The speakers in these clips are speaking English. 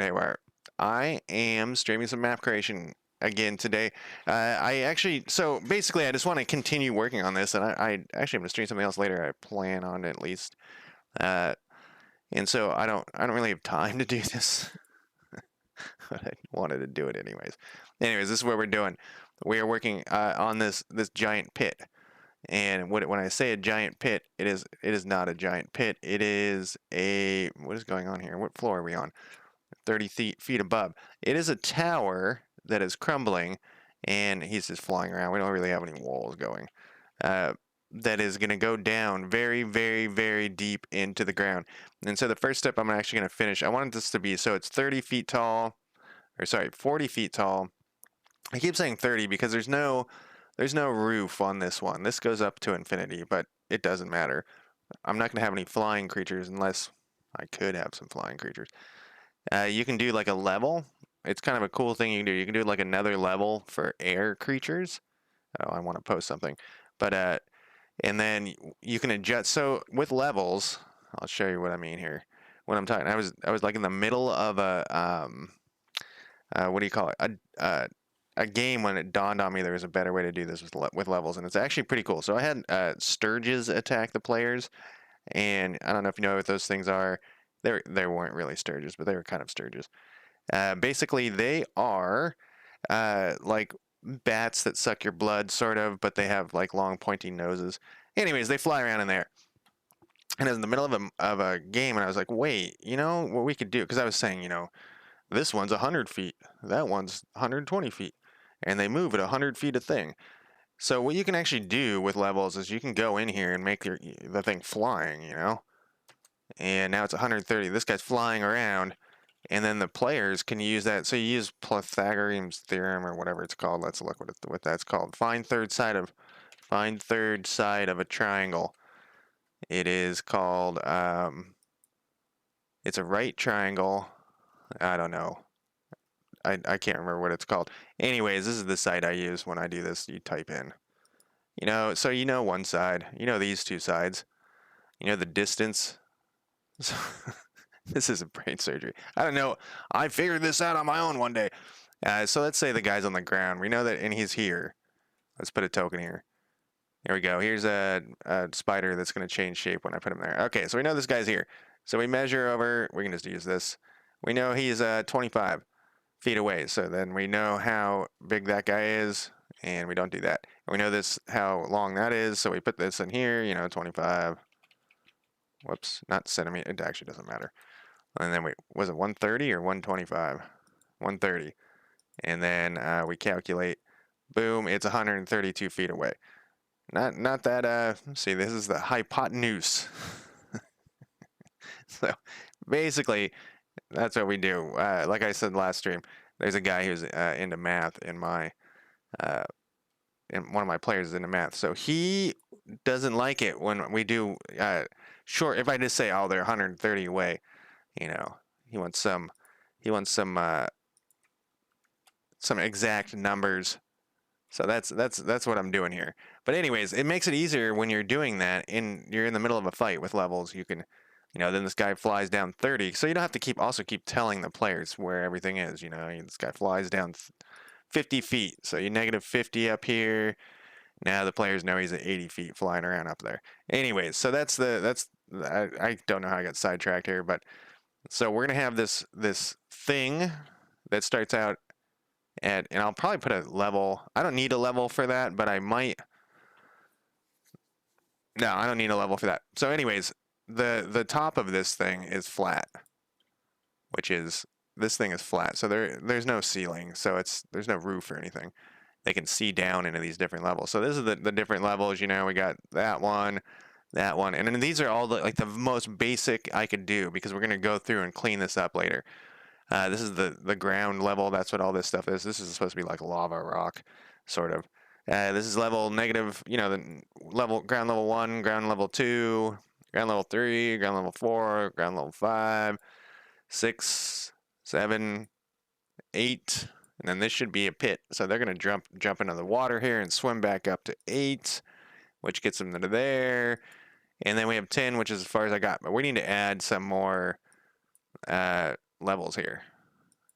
Haywire. I am streaming some map creation again today. So basically I just want to continue working on this, and I actually am going to stream something else later. I plan on at least. And so I don't really have time to do this, but I wanted to do it anyways. Anyways, this is what we're doing. We are working on this giant pit. And when I say a giant pit, it is not a giant pit. It is a, what is going on here? What floor are we on? 30 feet above. It is a tower that is crumbling, and he's just flying around. We don't really have any walls going. That is going to go down very, very, very deep into the ground. And so the first step I'm actually going to finish, I wanted this to be, so it's 30 feet tall, or sorry, 40 feet tall. I keep saying 30 because there's no roof on this one. This goes up to infinity, but it doesn't matter. I'm not going to have any flying creatures unless I could have some flying creatures. You can do like a level. It's kind of a cool thing you can do. You can do like another level for air creatures. Oh, I want to post something. But and then you can adjust. So with levels, I'll show you what I mean here. When I'm talking, I was like in the middle of a what do you call it? A game when it dawned on me there was a better way to do this with levels, and it's actually pretty cool. So I had Sturges attack the players, and I don't know if you know what those things are. They weren't really Sturges, but they were kind of Sturges. Basically, they are like bats that suck your blood, sort of, but they have like long pointy noses. Anyways, they fly around in there. And I was in the middle of a game, and I was like, wait, you know what we could do? Because I was saying, this one's 100 feet, that one's 120 feet, and they move at 100 feet a thing. So what you can actually do with levels is you can go in here and make the thing flying, and now it's 130. This guy's flying around, and then the players can use that. So you use Pythagorean's theorem or whatever it's called. Let's look what that's called. Find third side of a triangle. It is called it's a right triangle. I don't know. I can't remember what it's called. Anyways, this is the site I use when I do this. You type in, so one side, these two sides, the distance. This isn't brain surgery. I don't know. I figured this out on my own one day. So let's say the guy's on the ground. We know that, and he's here. Let's put a token here. There we go. Here's a spider that's going to change shape when I put him there. Okay, so we know this guy's here. So we measure over. We can just use this. We know he's 25 feet away. So then we know how big that guy is, and we don't do that. And we know how long that is. So we put this in here. 25. Whoops, not centimeter. It actually doesn't matter. And then was it 130 or 125? 130. And then we calculate. Boom, it's 132 feet away. Not that, see, this is the hypotenuse. So basically, that's what we do. Like I said last stream, there's a guy who's into math in my, and one of my players is into math. So he doesn't like it when we do short. If I just say, oh, they're 130 away, he wants some exact numbers. So that's what I'm doing here. But anyways, it makes it easier when you're doing that and you're in the middle of a fight with levels. You can, then this guy flies down 30. So you don't have to keep telling the players where everything is. This guy flies down 50 feet. So you negative 50 up here. Now the players know he's at 80 feet flying around up there. Anyways, so I don't know how I got sidetracked here, but so we're gonna have this thing that starts out and I'll probably put a level. I don't need a level for that, but I might. No, I don't need a level for that. So anyways, the top of this thing is flat, this thing is flat. So there's no ceiling, so there's no roof or anything. They can see down into these different levels. So this is the different levels. We got that one, and then these are all the most basic I could do because we're gonna go through and clean this up later. This is the ground level. That's what all this stuff is. This is supposed to be like lava rock, sort of. This is level negative, the ground level 1, ground level 2, ground level 3, ground level 4, ground level 5, 6, 7, 8, and then this should be a pit. So they're going to jump into the water here and swim back up to 8, which gets them to there. And then we have 10, which is as far as I got. But we need to add some more levels here.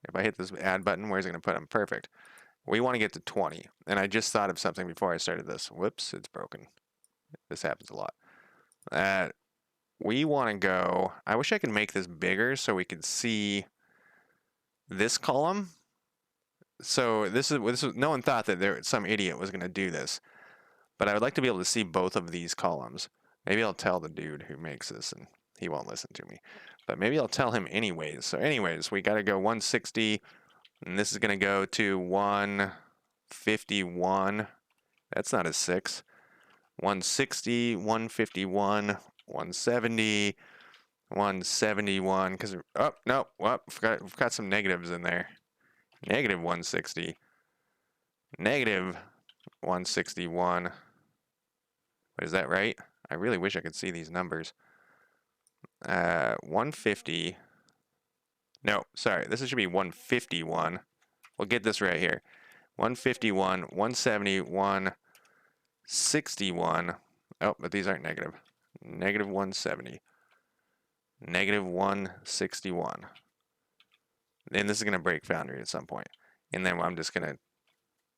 If I hit this add button, where's it going to put them? Perfect. We want to get to 20. And I just thought of something before I started this. Whoops, it's broken. This happens a lot. We want to go, I wish I could make this bigger so we could see this column. So this is no one thought that some idiot was going to do this. But I would like to be able to see both of these columns. Maybe I'll tell the dude who makes this and he won't listen to me. But maybe I'll tell him anyways. So anyways, we got to go 160 and this is going to go to 151. That's not a 6. 160, 151, 170, 171. Because, oh, no, well, forgot some negatives in there. Negative 160. Negative 161. Is that right? I really wish I could see these numbers. 150. No, sorry. This should be 151. We'll get this right here. 151, 170, 161. Oh, but these aren't negative. Negative 170. Negative 161. And this is going to break Foundry at some point. And then I'm just going to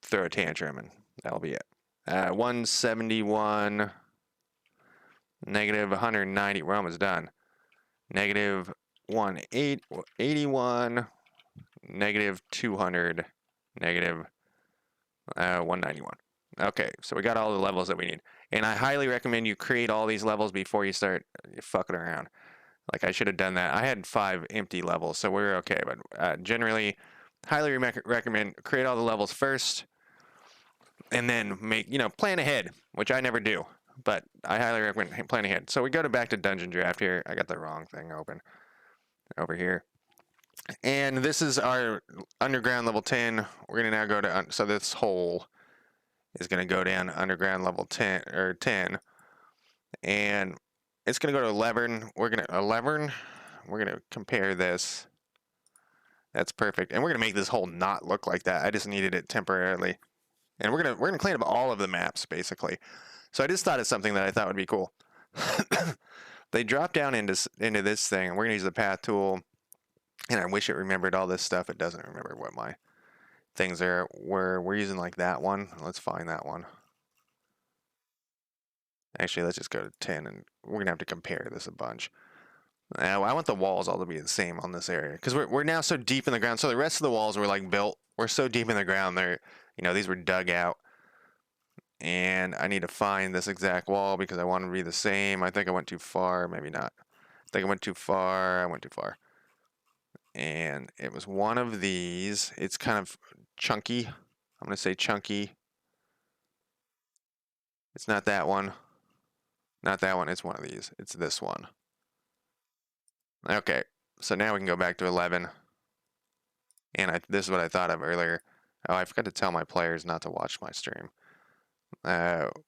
throw a tantrum and that'll be it. 171. Negative 190. We're almost done. Negative 181. Negative 200. Negative 191. Okay, so we got all the levels that we need. And I highly recommend you create all these levels before you start fucking around. Like, I should have done that. I had 5 empty levels, so we're okay. But generally, highly recommend create all the levels first. And then plan ahead, which I never do. But I highly recommend plan ahead. So we go back to DungeonDraft here. I got the wrong thing open over here. And this is our underground level 10. We're going to now go to, so this hole is going to go down underground level 10, or 10. And it's going to go to 11. We're going to compare this. That's perfect. And we're going to make this hole not look like that. I just needed it temporarily. And we're going to clean up all of the maps, basically. So I just thought of something that I thought would be cool. They drop down into this thing. We're going to use the path tool. And I wish it remembered all this stuff. It doesn't remember what my things are. We're using like that one. Let's find that one. Actually, let's just go to 10, and we're going to have to compare this a bunch. I want the walls all to be the same on this area. Because we're now so deep in the ground. So the rest of the walls were like built. We're so deep in the ground. These were dug out. And I need to find this exact wall because I want it to be the same. I think I went too far. Maybe not. I think I went too far. I went too far. And it was one of these. It's kind of chunky. I'm going to say chunky. It's not that one. Not that one. It's one of these. It's this one. Okay. So now we can go back to 11. And this is what I thought of earlier. Oh, I forgot to tell my players not to watch my stream.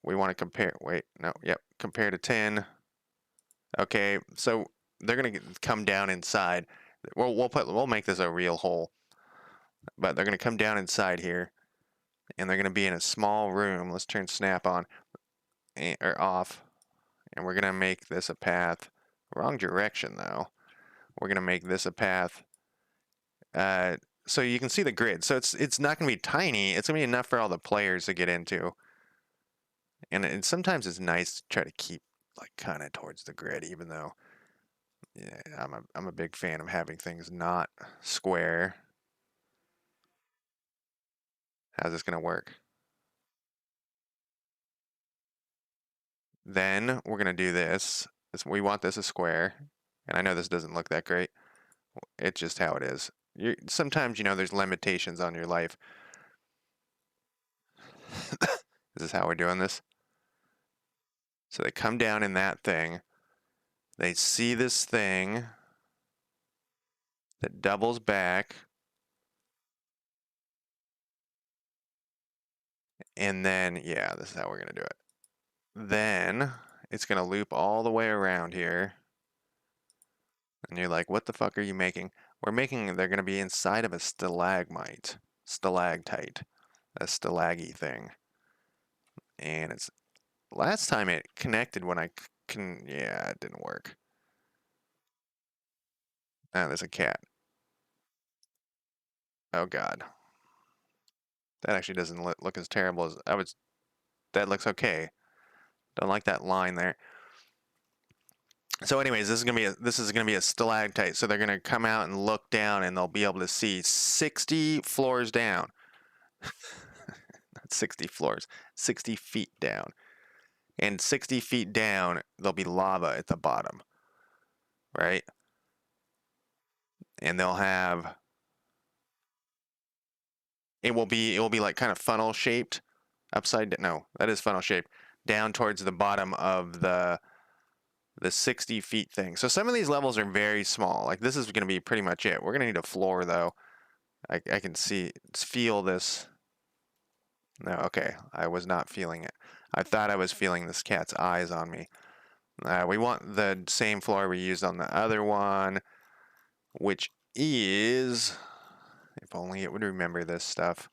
We want to compare. Wait, no. Yep. Compare to 10. Okay. So they're going to come down inside. We'll make this a real hole. But they're going to come down inside here. And they're going to be in a small room. Let's turn snap on. Or off. And we're going to make this a path. Wrong direction, though. We're going to make this a path. So you can see the grid. So it's not going to be tiny. It's going to be enough for all the players to get into. And sometimes it's nice to try to keep like kind of towards the grid, even though I'm a big fan of having things not square. How's this going to work? Then we're going to do this. We want this a square. And I know this doesn't look that great. It's just how it is. Sometimes, there's limitations on your life. This is how we're doing this. So they come down in that thing. They see this thing that doubles back. And then, yeah, this is how we're going to do it. Then it's going to loop all the way around here. And you're like, what the fuck are you making? They're going to be inside of a stalagmite, stalactite, a stalaggy thing. And last time it connected when yeah, it didn't work. Oh, there's a cat. Oh God. That actually doesn't look as terrible as I was. That looks okay. Don't like that line there. So, anyways, this is gonna be a stalactite. So they're gonna come out and look down, and they'll be able to see 60 floors down. Not 60 floors, 60 feet down. And 60 feet down, there'll be lava at the bottom, right? And they'll have it will be like kind of funnel shaped, upside down. No, that is funnel shaped down towards the bottom of the 60 feet thing. So some of these levels are very small. Like this is going to be pretty much it. We're going to need a floor though. I can feel this. No, okay. I was not feeling it. I thought I was feeling this cat's eyes on me. We want the same floor we used on the other one, which is, if only it would remember this stuff.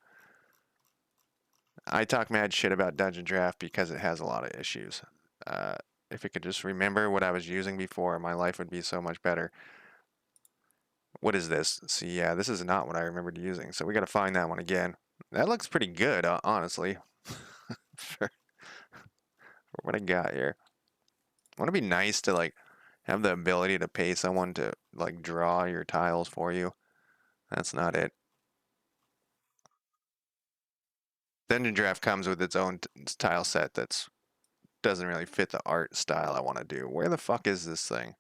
I talk mad shit about DungeonDraft because it has a lot of issues. If it could just remember what I was using before, my life would be so much better. What is this? See, yeah, this is not what I remembered using, so we got to find that one again. That looks pretty good, honestly, for what I got here. Wouldn't it be nice to like have the ability to pay someone to like draw your tiles for you? That's not it. DungeonDraft comes with its own tile set that's doesn't really fit the art style I want to do. Where the fuck is this thing?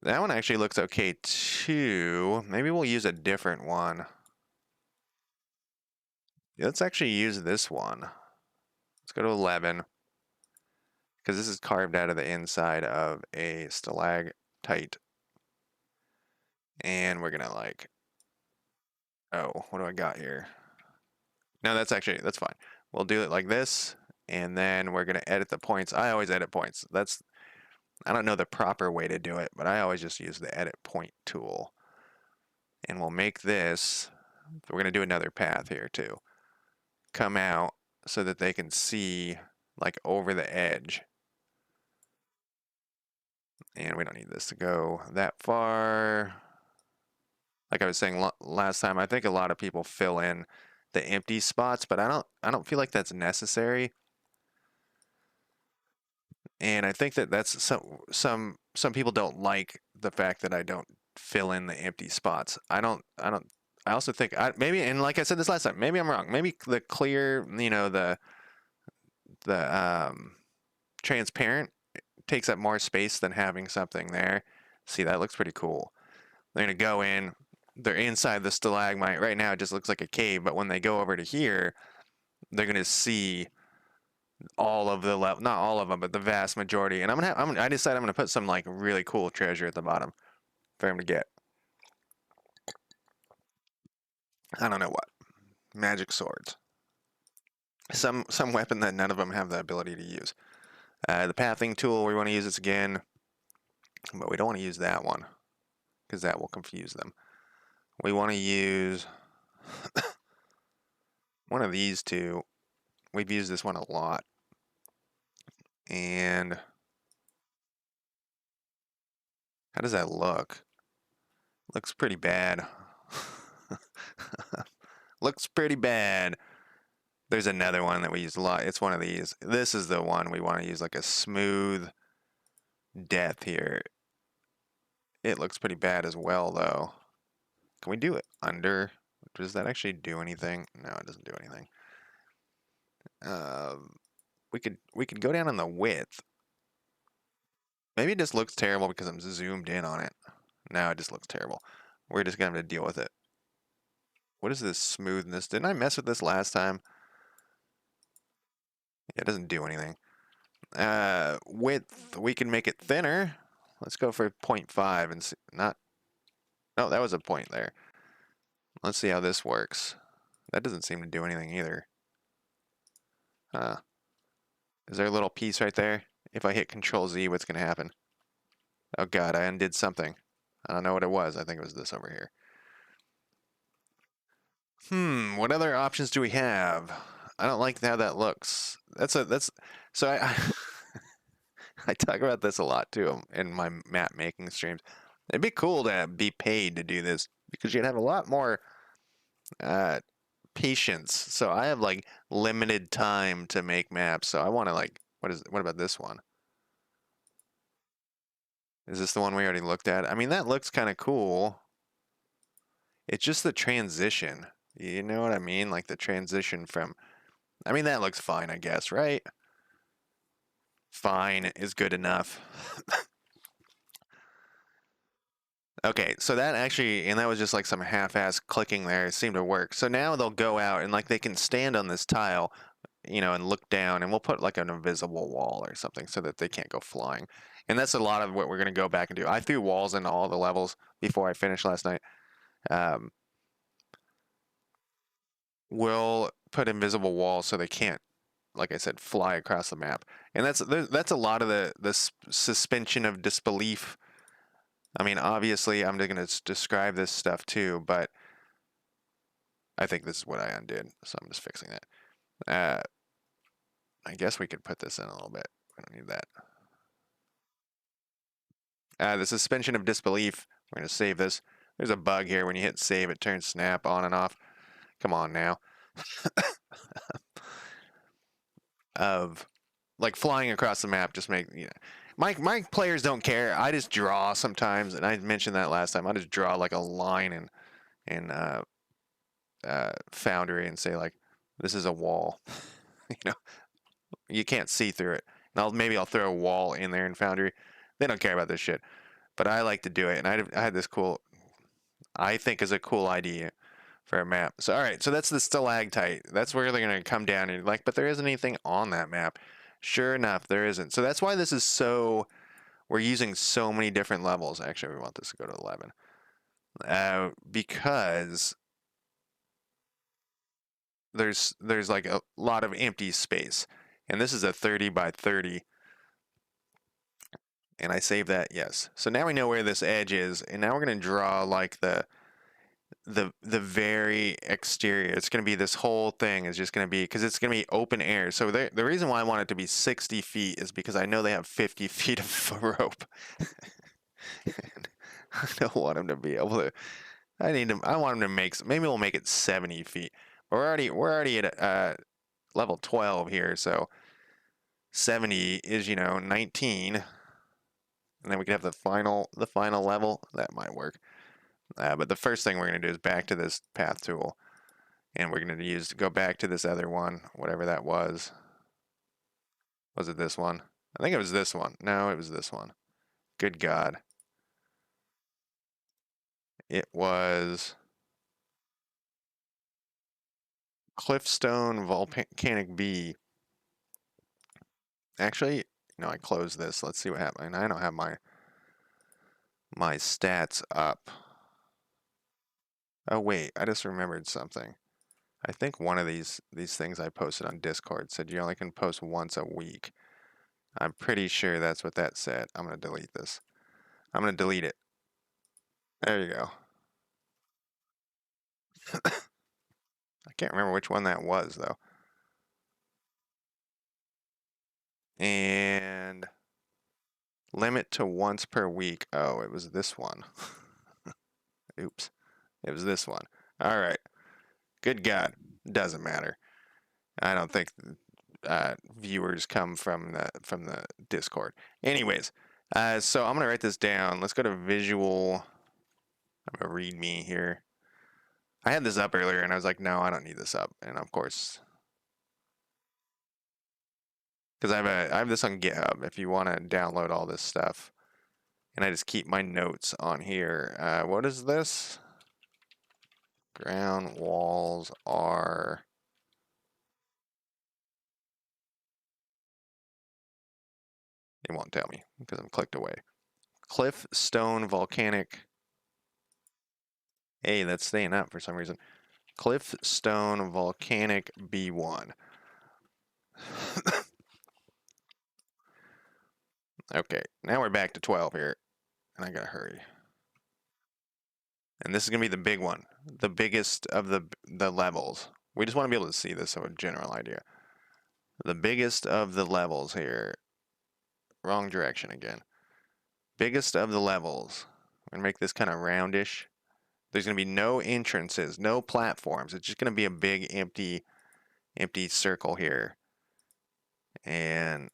That one actually looks okay too. Maybe we'll use a different one. Let's actually use this one. Let's go to 11. Because this is carved out of the inside of a stalagmite. And we're gonna like, oh, what do I got here? No, that's fine. We'll do it like this, and then we're gonna edit the points. I always edit points. I don't know the proper way to do it, but I always just use the edit point tool. And we'll make this, we're gonna do another path here too. Come out so that they can see like over the edge. And we don't need this to go that far. Like I was saying last time, I think a lot of people fill in the empty spots, but I don't feel like that's necessary. And I think that that's some people don't like the fact that I don't fill in the empty spots. I also think maybe, and like I said this last time, maybe I'm wrong. Maybe the clear, the transparent takes up more space than having something there. See, that looks pretty cool. They're gonna go in. They're inside the stalagmite. Right now, it just looks like a cave, but when they go over to here, they're gonna see all of the level, not all of them, but the vast majority. And I decided I'm gonna put some like really cool treasure at the bottom for him to get. I don't know what. Magic swords. Some weapon that none of them have the ability to use. The pathing tool, we want to use this again, but we don't want to use that one because that will confuse them. We want to use one of these two. We've used this one a lot. And how does that look? Looks pretty bad. Looks pretty bad. There's another one that we use a lot. It's one of these. This is the one we want to use, like a smooth death here. It looks pretty bad as well, though. Can we do it under? Does that actually do anything? No, it doesn't do anything. We could go down on the width. Maybe it just looks terrible because I'm zoomed in on it. No, it just looks terrible. We're just gonna have to deal with it. What is this smoothness? Didn't I mess with this last time? Yeah, it doesn't do anything. Width, we can make it thinner. Let's go for 0.5 and see, not, no, that was a point there. Let's see how this works. That doesn't seem to do anything either. Is there a little piece right there? If I hit Control Z, what's gonna happen? Oh God, I undid something. I don't know what it was. I think it was this over here. What other options do we have? I don't like how that looks. So I talk about this a lot too in my map making streams. It'd be cool to be paid to do this because you'd have a lot more uh, patience. So I have like limited time to make maps. So I want to like, what about this one? Is this the one we already looked at? I mean, that looks kind of cool. It's just the transition. You know what I mean? Like the transition from, I mean, that looks fine, I guess, right? Fine is good enough. Okay, so that actually, and that was just like some half-ass clicking there. It seemed to work. So now they'll go out and like they can stand on this tile, and look down, and we'll put like an invisible wall or something so that they can't go flying. And that's a lot of what we're gonna go back and do. I threw walls into all the levels before I finished last night. Um, we'll put invisible walls so they can't, like I said, fly across the map. And that's a lot of the suspension of disbelief. I mean, obviously, I'm going to describe this stuff too, but I think this is what I undid, so I'm just fixing that. I guess we could put this in a little bit. We don't need that. The suspension of disbelief. We're going to save this. There's a bug here. When you hit save, it turns snap on and off. Come on now. Of like flying across the map, just make my players don't care. I just draw sometimes, and I mentioned that last time. I just draw like a line in Foundry and say like, this is a wall. You can't see through it. And maybe I'll throw a wall in there in Foundry. They don't care about this shit, but I like to do it. And I had this cool, I think is a cool idea for a map. So all right, so that's the stalactite. That's where they're gonna come down and like, but there isn't anything on that map. Sure enough, there isn't. So that's why this is so. We're using so many different levels. Actually, we want this to go to 11. Because there's like a lot of empty space. And this is a 30 by 30. And I save that, yes. So now we know where this edge is, and now we're gonna draw like the very exterior. It's gonna be this whole thing is just gonna be because it's gonna be open air. So the reason why I want it to be 60 feet is because I know they have 50 feet of rope. I don't want them to be able to. I want them to make. Maybe we'll make it 70 feet. We're already at level 12 here, so 70 is 19, and then we can have the final level. That might work. But the first thing we're gonna do is back to this path tool, and we're gonna go back to this other one, whatever that was. Was it this one? I think it was this one. No, it was this one. Good God. It was Cliffstone Volcanic B. Actually, no, I closed this. Let's see what happened. I don't have my stats up. Oh wait, I just remembered something. I think one of these things I posted on Discord said you only can post once a week. I'm pretty sure that's what that said. I'm gonna delete this. I'm gonna delete it. There you go. I can't remember which one that was though. And limit to once per week. Oh, it was this one. Oops. It was this one. All right. Good God. Doesn't matter. I don't think viewers come from the Discord. Anyways, so I'm gonna write this down. Let's go to visual. I'm gonna read me here. I had this up earlier, and I was like, no, I don't need this up. And of course, because I have this on GitHub. If you want to download all this stuff, and I just keep my notes on here. What is this? Ground walls are. It won't tell me because I'm clicked away. Cliff Stone Volcanic. Hey, that's staying up for some reason. Cliff Stone Volcanic B1. Okay, now we're back to 12 here, and I gotta hurry. And this is gonna be the big one, the biggest of the levels. We just want to be able to see this, so a general idea. The biggest of the levels here Wrong direction again. Biggest of the levels. I'm gonna make this kind of roundish. There's gonna be no entrances, no platforms. It's just gonna be a big empty circle here. And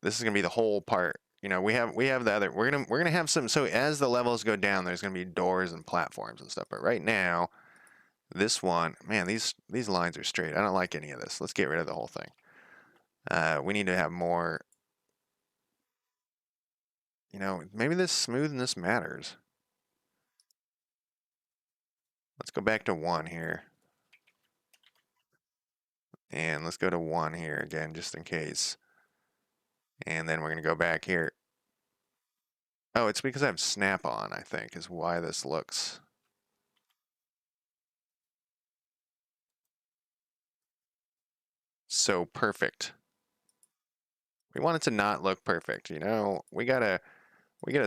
this is gonna be the whole part. You know, we have the other. We're gonna have some. So as the levels go down, there's gonna be doors and platforms and stuff. But right now, this one, man, these lines are straight. I don't like any of this. Let's get rid of the whole thing. We need to have more. You know, maybe this smoothness matters. Let's go back to 1 here. And let's go to 1 here again, just in case. And then we're going to go back here. Oh, it's because I have snap on, I think, is why this looks. So perfect. We want it to not look perfect, you know? We got a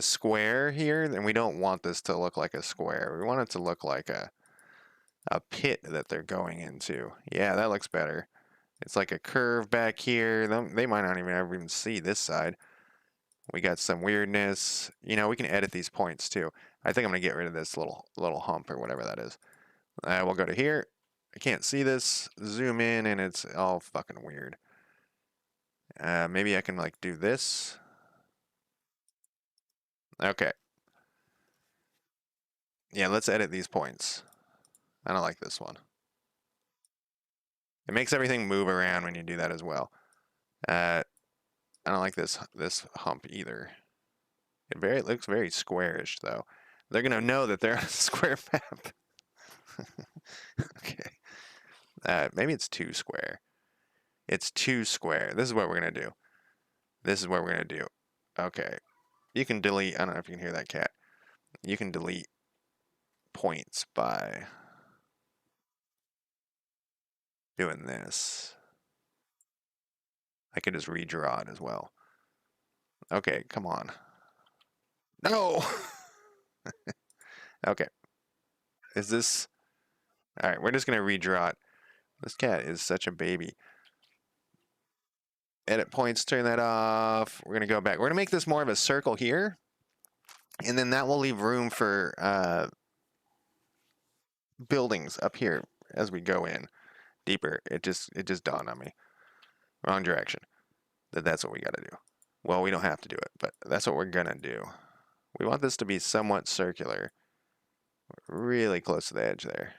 square here, and we don't want this to look like a square. We want it to look like a pit that they're going into. Yeah, that looks better. It's like a curve back here. They might not even see this side. We got some weirdness. You know, we can edit these points too. I think I'm gonna get rid of this little hump or whatever that is. We'll go to here. I can't see this. Zoom in, and it's all fucking weird. Maybe I can like do this. Okay. Yeah, let's edit these points. I don't like this one. It makes everything move around when you do that as well. I don't like this hump either. It looks very squarish though. They're gonna know that they're on a square map. Okay. Maybe it's too square. It's too square. This is what we're gonna do. This is what we're gonna do. Okay. You can delete. I don't know if you can hear that cat. You can delete points by doing this. I could just redraw it as well. Okay, come on. No! Okay. Is this... Alright, we're just going to redraw it. This cat is such a baby. Edit points, turn that off. We're going to go back. We're going to make this more of a circle here. And then that will leave room for buildings up here as we go in deeper. It just dawned on me. Wrong direction. That's what we got to do. Well, we don't have to do it, but that's what we're going to do. We want this to be somewhat circular. Really close to the edge there.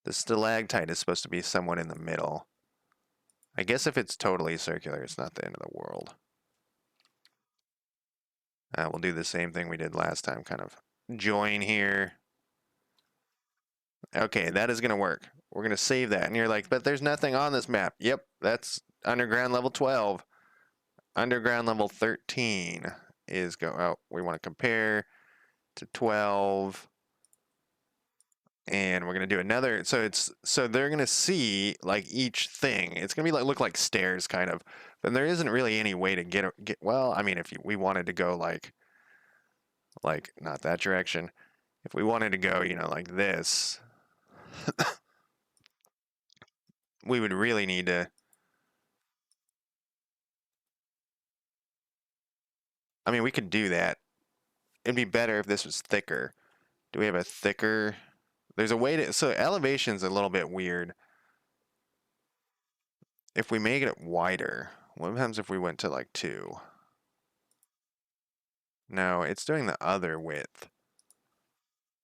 The stalagmite is supposed to be somewhat in the middle. I guess if it's totally circular, it's not the end of the world. We'll do the same thing we did last time, kind of join here. Okay, that is going to work. We're going to save that. And you're like, but there's nothing on this map. Yep, that's underground level 12. Underground level 13 is we want to compare to 12. And we're gonna do another. So they're gonna see like each thing. It's gonna be look like stairs kind of. But there isn't really any way to get. Well, I mean, if we wanted to go like not that direction. If we wanted to go, you know, like this, we would really need to. I mean, we could do that. It'd be better if this was thicker. Do we have a thicker? There's a way to. So elevation's a little bit weird. If we make it wider, what happens if we went to like 2? No, it's doing the other width.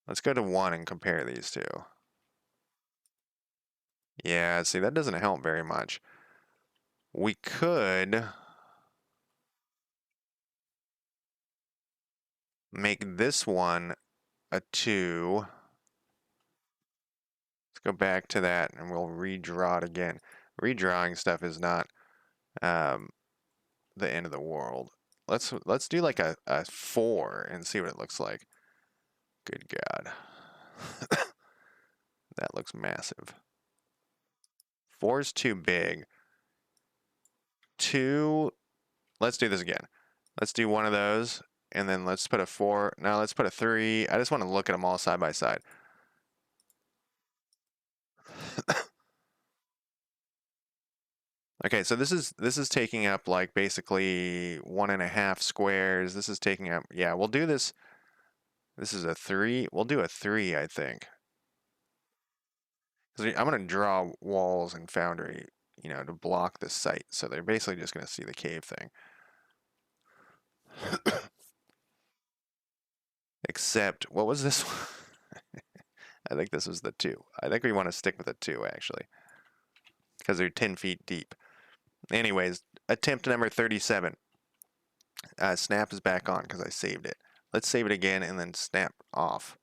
Let's go to 1 and compare these two. Yeah, see, that doesn't help very much. We could make this one a 2. Let's go back to that and we'll redraw it again. Redrawing stuff is not the end of the world. Let's do like a 4 and see what it looks like. Good God. That looks massive. 4 is too big. 2, let's do this again. Let's do one of those, and then let's put a 4. Now let's put a 3. I just want to look at them all side by side. Okay, so this is taking up like basically 1.5 squares. This is taking up, yeah, we'll do this. This is a 3. We'll do a 3, I think. 'Cause I'm gonna draw walls in Foundry, to block this site. So they're basically just gonna see the cave thing. Except, what was this one? I think this was the 2. I think we want to stick with the 2, actually, because they're 10 feet deep. Anyways, attempt number 37. Snap is back on because I saved it. Let's save it again and then snap off.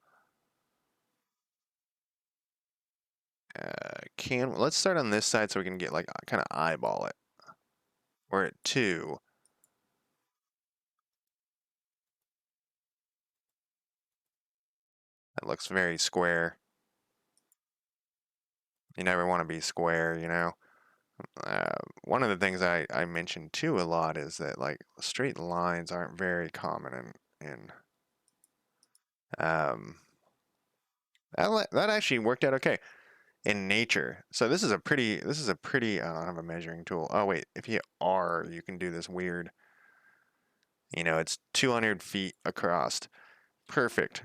Let's start on this side so we can get like kind of eyeball it. We're at 2. That looks very square. You never want to be square, one of the things I mentioned too a lot is that like straight lines aren't very common in that actually worked out okay in nature. So this is a pretty I don't have a measuring tool. Oh wait, if you hit R you can do this weird, it's 200 feet across. Perfect.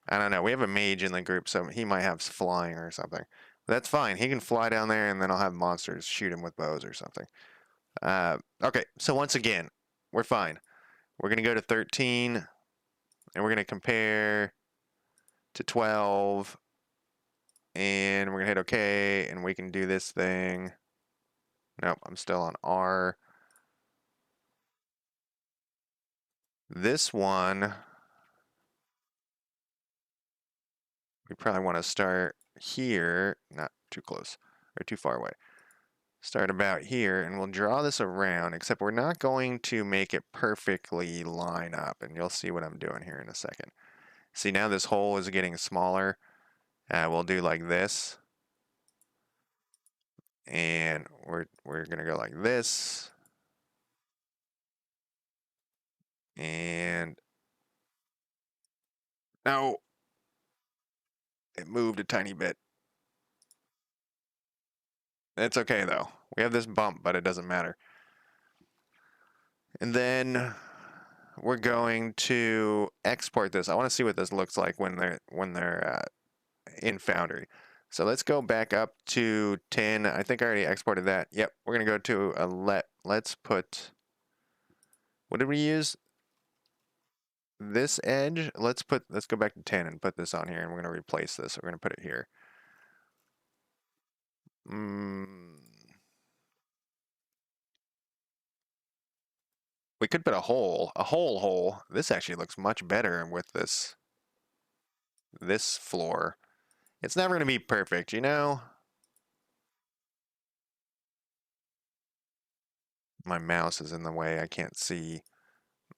I don't know. We have a mage in the group, so he might have flying or something. That's fine. He can fly down there, and then I'll have monsters shoot him with bows or something. Okay, so once again, we're fine. We're going to go to 13, and we're going to compare to 12, and we're going to hit OK, and we can do this thing. Nope, I'm still on R. This one, we probably want to start here, not too close, or too far away. Start about here, and we'll draw this around, except we're not going to make it perfectly line up, and you'll see what I'm doing here in a second. See, now this hole is getting smaller. We'll do like this, and we're gonna go like this, and no, it moved a tiny bit. It's okay though. We have this bump, but it doesn't matter. And then we're going to export this. I want to see what this looks like when they're in Foundry. So let's go back up to 10. I think I already exported that. Yep, we're gonna go to a let's put, what did we use? This edge. Let's go back to 10 and put this on here, and we're gonna replace this. We're gonna put it here. We could put a hole. This actually looks much better with this floor. It's never gonna be perfect, My mouse is in the way. I can't see.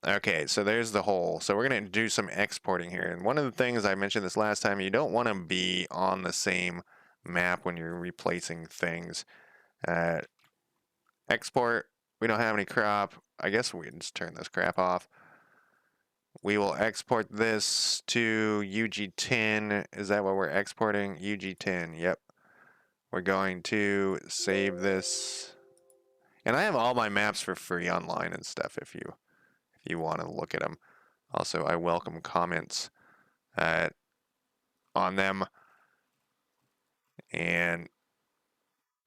Okay, so there's the hole. So we're going to do some exporting here. And one of the things I mentioned this last time, you don't want to be on the same map when you're replacing things. Export, we don't have any crop. I guess we can just turn this crap off. We will export this to UG10. Is that what we're exporting? UG10, yep. We're going to save this. And I have all my maps for free online and stuff if you want to look at them. Also, I welcome comments on them. And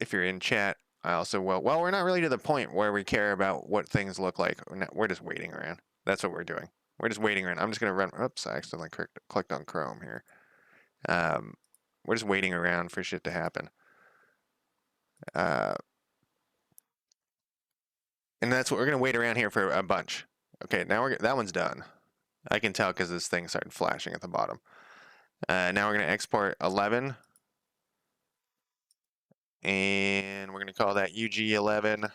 if you're in chat, I also will. Well, we're not really to the point where we care about what things look like. We're just waiting around. That's what we're doing. We're just waiting around. I'm just going to run. Oops, I accidentally clicked on Chrome here. We're just waiting around for shit to happen. And that's what we're going to wait around here for a bunch. Okay, now that one's done. I can tell because this thing started flashing at the bottom. Now we're going to export 11. And we're going to call that UG11.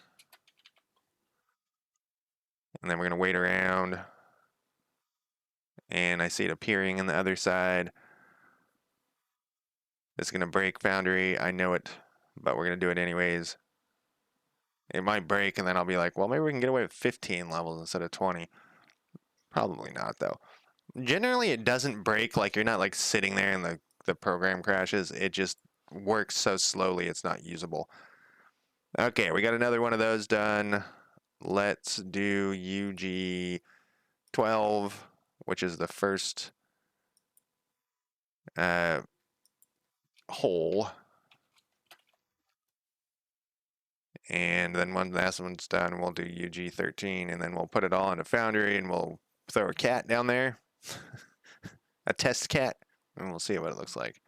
And then we're going to wait around. And I see it appearing on the other side. It's going to break Foundry. I know it, but we're going to do it anyways. It might break, and then I'll be like, well, maybe we can get away with 15 levels instead of 20. Probably not, though. Generally, it doesn't break. Like, you're not, like, sitting there and the program crashes. It just works so slowly it's not usable. Okay, we got another one of those done. Let's do UG 12, which is the first hole. And then when the last one's done, we'll do UG 13, and then we'll put it all into Foundry, and we'll throw a cat down there, a test cat, and we'll see what it looks like.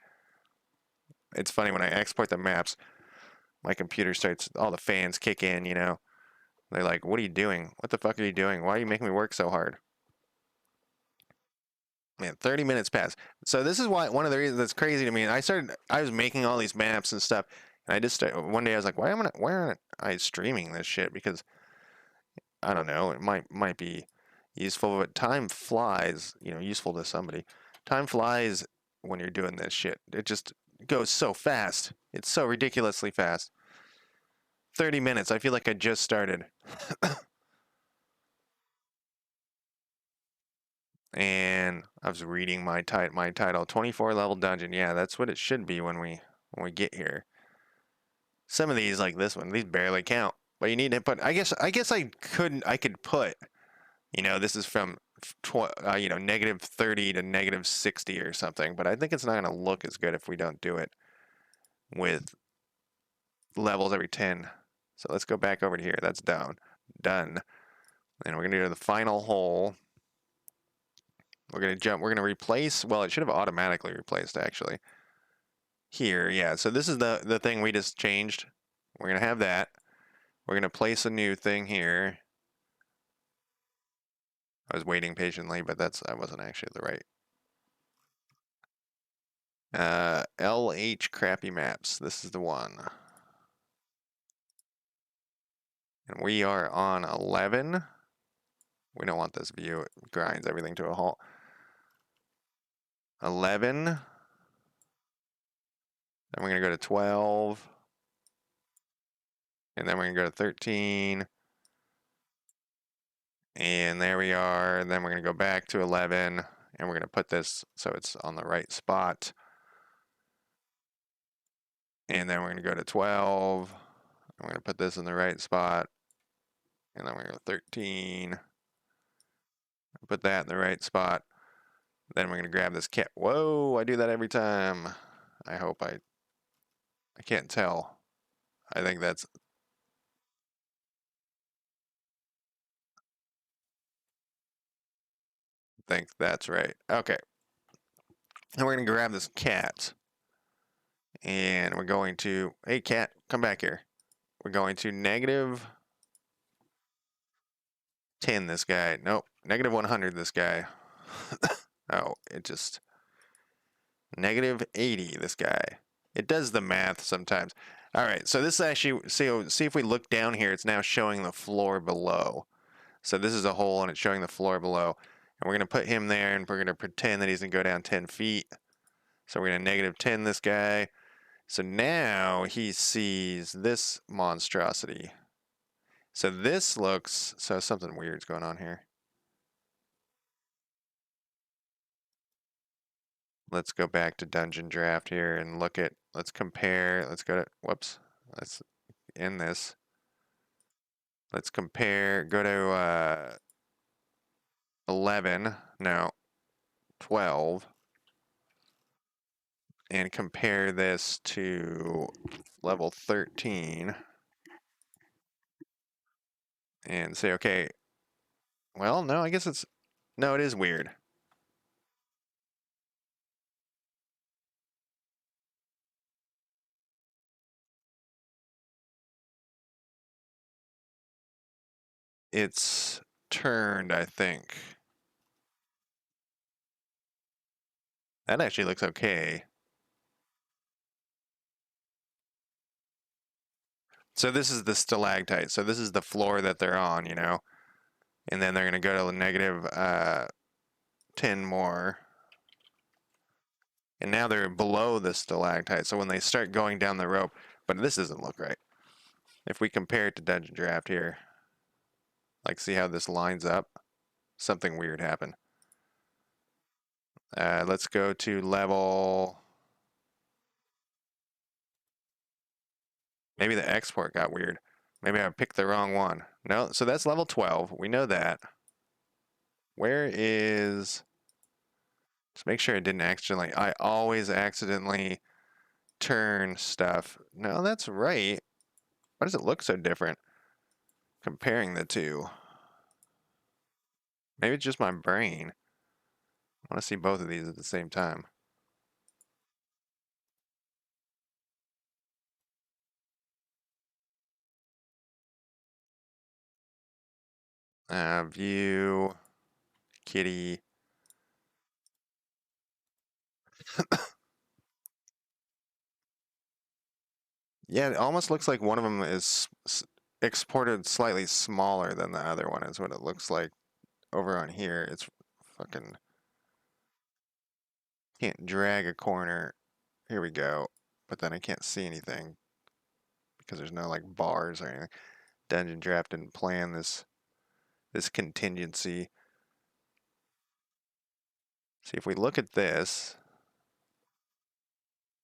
It's funny, when I export the maps, my computer starts, all the fans kick in, you know. They're like, what are you doing? What the fuck are you doing? Why are you making me work so hard? Man, 30 minutes passed. So this is why, one of the reasons that's crazy to me. I was making all these maps and stuff, and I just one day I was like, why aren't I streaming this shit? Because I don't know, it might be useful, but time flies. You know, useful to somebody. Time flies when you're doing this shit. It just goes so fast. It's so ridiculously fast. 30 minutes. I feel like I just started. And I was reading my title, 24 level dungeon. Yeah, that's what it should be when we get here. Some of these, like this one, these barely count. But you need to put. I guess I could put. You know, this is from -30 to -60 or something. But I think it's not gonna look as good if we don't do it with levels every 10. So let's go back over to here. That's down. Done. And we're gonna do the final hole. We're gonna jump. We're gonna replace. Well, it should have automatically replaced actually. Here, yeah. So this is the thing we just changed. We're gonna have that. We're gonna place a new thing here. I was waiting patiently, but I wasn't actually the right. LH crappy maps. This is the one. And we are on 11. We don't want this view. It grinds everything to a halt. 11. Then we're gonna go to 12. And then we're gonna go to 13. And there we are. And then we're gonna go back to 11. And we're gonna put this so it's on the right spot. And then we're going to go to 12. I'm going to put this in the right spot. And then we're going to go 13. Put that in the right spot. Then we're going to grab this cat. Whoa, I do that every time. I hope I can't tell. I think that's right. Okay. And we're going to grab this cat. And we're going to, hey cat, come back here. We're going to -10 this guy. Nope, -100 this guy. Oh, it just -80 this guy. It does the math sometimes. All right, so this actually, see if we look down here, it's now showing the floor below. So this is a hole and it's showing the floor below. And we're going to put him there and we're going to pretend that he's going to go down 10 feet. So we're going to -10 this guy. So now he sees this monstrosity. So this looks, so something weird's going on here. Let's go back to DungeonDraft here and let's compare, let's go to, whoops, let's end this. Let's compare, go to 11, no, 12, and compare this to level 13 and say, okay, well, no, I guess no, it is weird. It's turned, I think. That actually looks okay. So this is the stalactite. So this is the floor that they're on, you know? And then they're going to go to -10 more. And now they're below the stalactite. So when they start going down the rope, but this doesn't look right. If we compare it to DungeonDraft here, like see how this lines up? Something weird happened. Let's go to level. Maybe the export got weird. Maybe I picked the wrong one. No, so that's level 12. We know that. Where is... Just make sure I didn't accidentally... I always accidentally turn stuff. No, that's right. Why does it look so different? Comparing the two. Maybe it's just my brain. I want to see both of these at the same time. View, kitty. Yeah, it almost looks like one of them is exported slightly smaller than the other one is what it looks like over on here. It's fucking... Can't drag a corner. Here we go. But then I can't see anything because there's no like bars or anything. DungeonDraft didn't plan this contingency. See, if we look at this,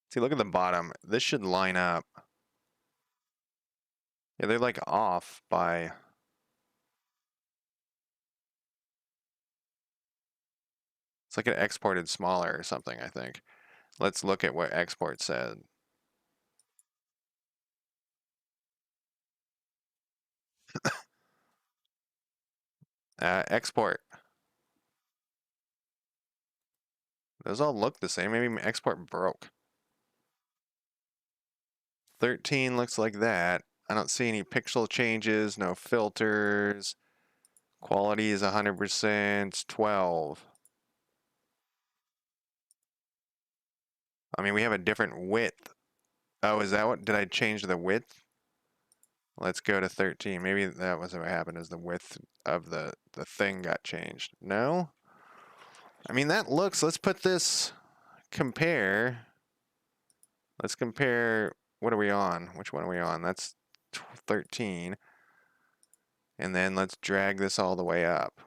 see, look at the bottom. This should line up. Yeah, they're like off by... It's like it exported smaller or something, I think. Let's look at what export said. Export. Those all look the same. Maybe export broke. 13 looks like that. I don't see any pixel changes, no filters. Quality is 100%, 12. I mean, we have a different width. Oh, is that what, did I change the width? Let's go to 13. Maybe that was what happened, is the width of the thing got changed. No? I mean, that looks, let's put this, compare. Let's compare, what are we on? Which one are we on? That's 13. And then let's drag this all the way up.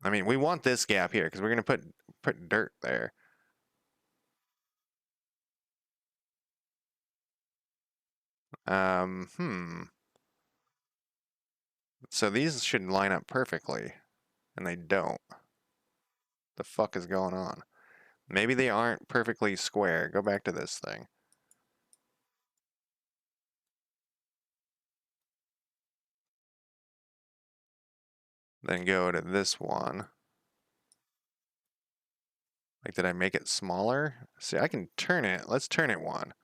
I mean, we want this gap here because we're going to put dirt there. So these should line up perfectly, and they don't. The fuck is going on? Maybe they aren't perfectly square. Go back to this thing. Then go to this one. Like, did I make it smaller? See, I can turn it. Let's turn it one.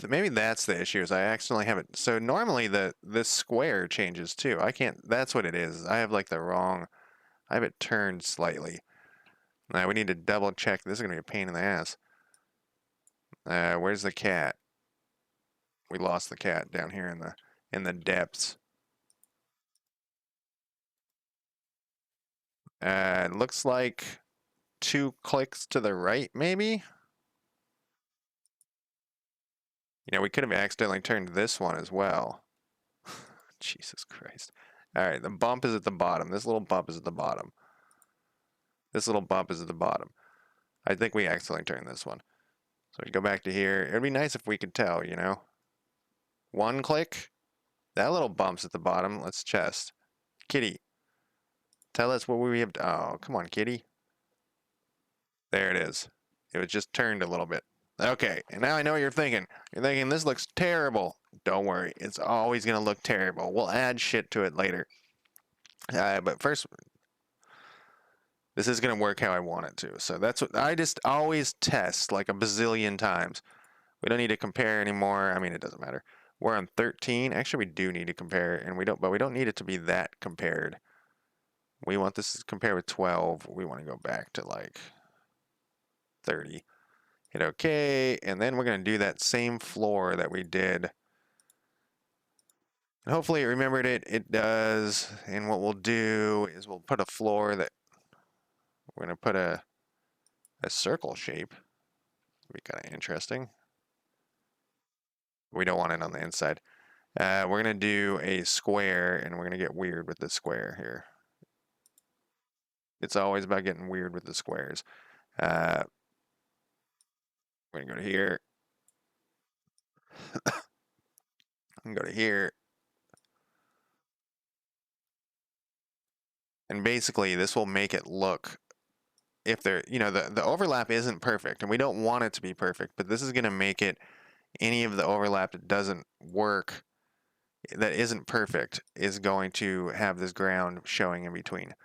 Maybe that's the issue, is I accidentally have it. So normally this square changes too. I can't, that's what it is. I have like the wrong, I have it turned slightly. Now we need to double check. This is gonna be a pain in the ass. Where's the cat? We lost the cat down here in the depths. It looks like 2 clicks to the right, maybe? You know, we could have accidentally turned this one as well. Jesus Christ. All right, the bump is at the bottom. This little bump is at the bottom. This little bump is at the bottom. I think we accidentally turned this one. So we go back to here. It'd be nice if we could tell, you know? 1 click. That little bump's at the bottom. Let's chest. Kitty. Tell us what we have. Oh, come on, kitty. There it is. It was just turned a little bit. Okay, and now I know what you're thinking. You're thinking, this looks terrible. Don't worry. It's always going to look terrible. We'll add shit to it later. But first, this is going to work how I want it to. So that's what I just always test like a bazillion times. We don't need to compare anymore. I mean, it doesn't matter. We're on 13. Actually, we do need to compare, and but we don't need it to be that compared. We want this to compare with 12. We want to go back to like 30. Hit OK, and then we're going to do that same floor that we did. And hopefully it remembered it. It does. And what we'll do is we'll put a floor that we're going to put a circle shape. It'll be kind of interesting. We don't want it on the inside. We're going to do a square, and we're going to get weird with the square here. It's always about getting weird with the squares. We're going to go to here. I can go to here. And basically this will make it look, if there, you know, the overlap isn't perfect and we don't want it to be perfect, but this is going to make it, any of the overlap that doesn't work, that isn't perfect, is going to have this ground showing in between.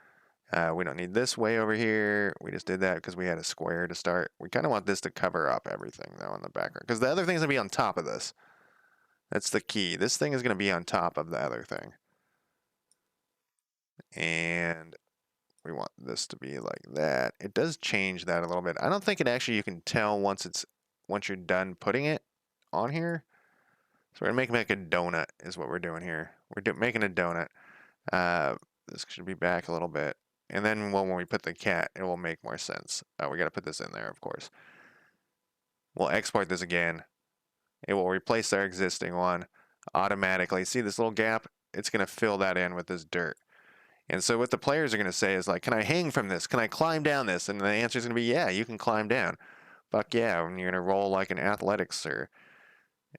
We don't need this way over here. We just did that because we had a square to start. We kind of want this to cover up everything though in the background, because the other thing's going to be on top of this. That's the key. This thing is going to be on top of the other thing. And we want this to be like that. It does change that a little bit. I don't think it actually, you can tell once you're done putting it on here. So we're gonna make like a donut is what we're doing here. We're making a donut. This should be back a little bit. And then when we put the cat, it will make more sense. We got to put this in there, of course. We'll export this again. It will replace our existing one automatically. See this little gap? It's going to fill that in with this dirt. And so what the players are going to say is like, can I hang from this? Can I climb down this? And the answer is going to be, yeah, you can climb down. Fuck yeah, and you're going to roll like an athletics or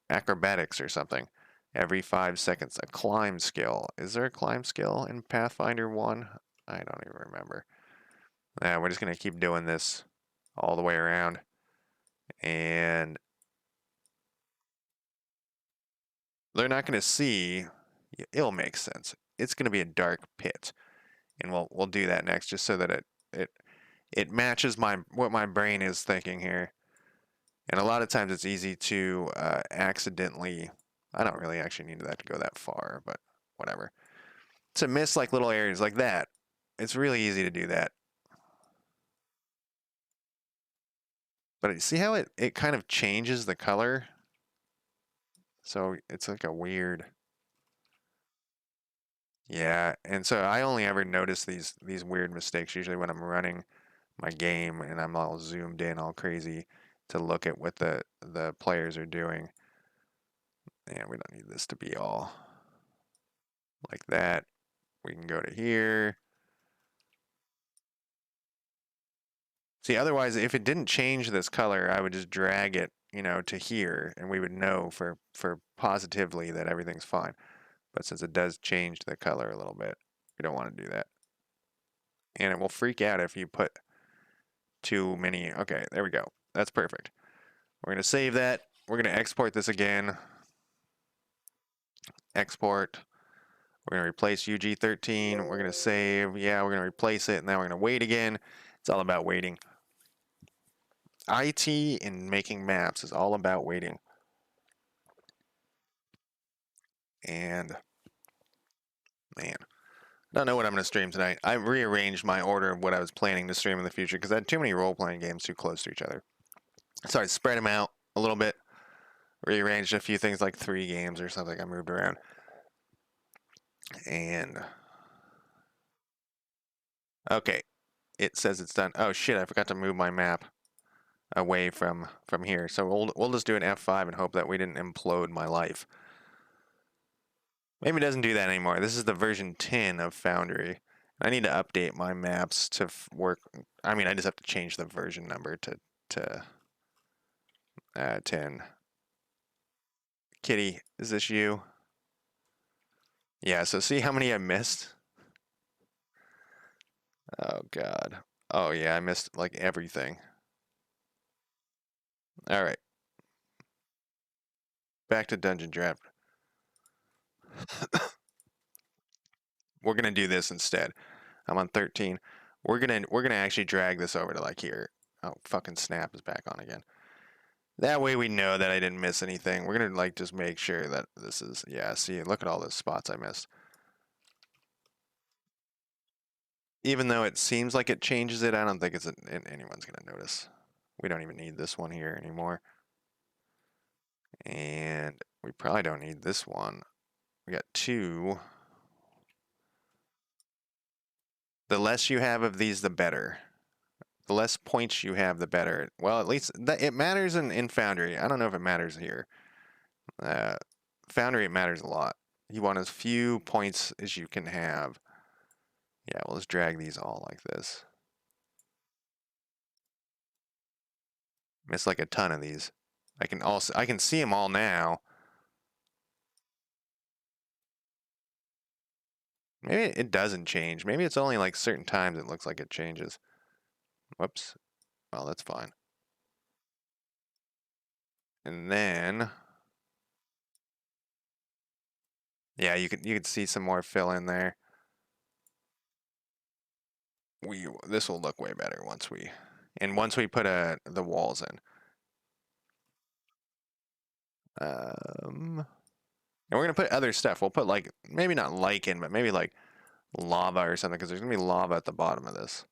acrobatics or something. Every 5 seconds, a climb skill. Is there a climb skill in Pathfinder 1? I don't even remember. We're just going to keep doing this all the way around. And they're not going to see, it'll make sense. It's going to be a dark pit. And we'll do that next, just so that it matches what my brain is thinking here. And a lot of times it's easy to accidentally, I don't really actually need that to go that far, but whatever. To miss like little areas like that. It's really easy to do that. But see how it kind of changes the color? So it's like a weird, yeah. And so I only ever notice these weird mistakes usually when I'm running my game and I'm all zoomed in all crazy to look at what the players are doing. And we don't need this to be all like that. We can go to here. See, otherwise, if it didn't change this color, I would just drag it, you know, to here, and we would know for positively that everything's fine. But since it does change the color a little bit, we don't want to do that. And it will freak out if you put too many. Okay, there we go. That's perfect. We're going to save that. We're going to export this again. Export. We're going to replace UG13. We're going to save. Yeah, we're going to replace it. And now we're going to wait again. It's all about waiting. IT in making maps is all about waiting. And man, I don't know what I'm going to stream tonight. I rearranged my order of what I was planning to stream in the future because I had too many role-playing games too close to each other. So I spread them out a little bit. Rearranged a few things, like 3 games or something I moved around. And okay, it says it's done. Oh shit, I forgot to move my map away from here. So we'll just do an F5 and hope that we didn't implode my life. Maybe it doesn't do that anymore. This is the version 10 of Foundry. I need to update my maps to work. I mean, I just have to change the version number to 10. Kitty, is this you? Yeah, so see how many I missed? Oh, God. Oh, yeah, I missed, like, everything. All right. Back to DungeonDraft. We're going to do this instead. I'm on 13. We're gonna actually drag this over to, like, here. Oh, fucking snap is back on again. That way we know that I didn't miss anything. We're going to, like, just make sure that this is, yeah, see, look at all those spots I missed. Even though it seems like it changes it, I don't think anyone's going to notice. We don't even need this one here anymore. And we probably don't need this one. We got 2. The less you have of these, the better. The less points you have, the better. Well, at least it matters in Foundry. I don't know if it matters here. Foundry, it matters a lot. You want as few points as you can have. Yeah, we'll just drag these all like this. Miss like a ton of these. I can see them all now. Maybe it doesn't change. Maybe it's only like certain times it looks like it changes. Whoops. Well, that's fine. And then, yeah, you could see some more fill in there. This will look way better once we put the walls in. And we're gonna put other stuff. We'll put like maybe not lichen, but maybe like lava or something, because there's gonna be lava at the bottom of this.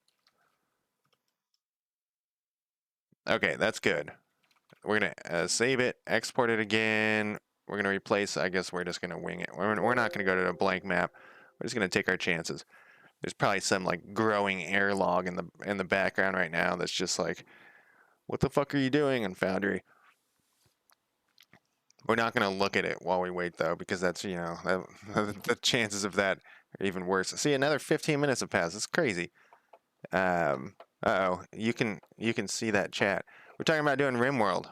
Okay, that's good. We're gonna save it, export it again. We're gonna replace. I guess we're just gonna wing it. We're not gonna go to a blank map. We're just gonna take our chances. There's probably some like growing air log in the background right now that's just like, what the fuck are you doing in Foundry? We're not gonna look at it while we wait though, because that's the chances of that are even worse. See, another 15 minutes have passed. It's crazy. Uh-oh, you can see that chat. We're talking about doing RimWorld.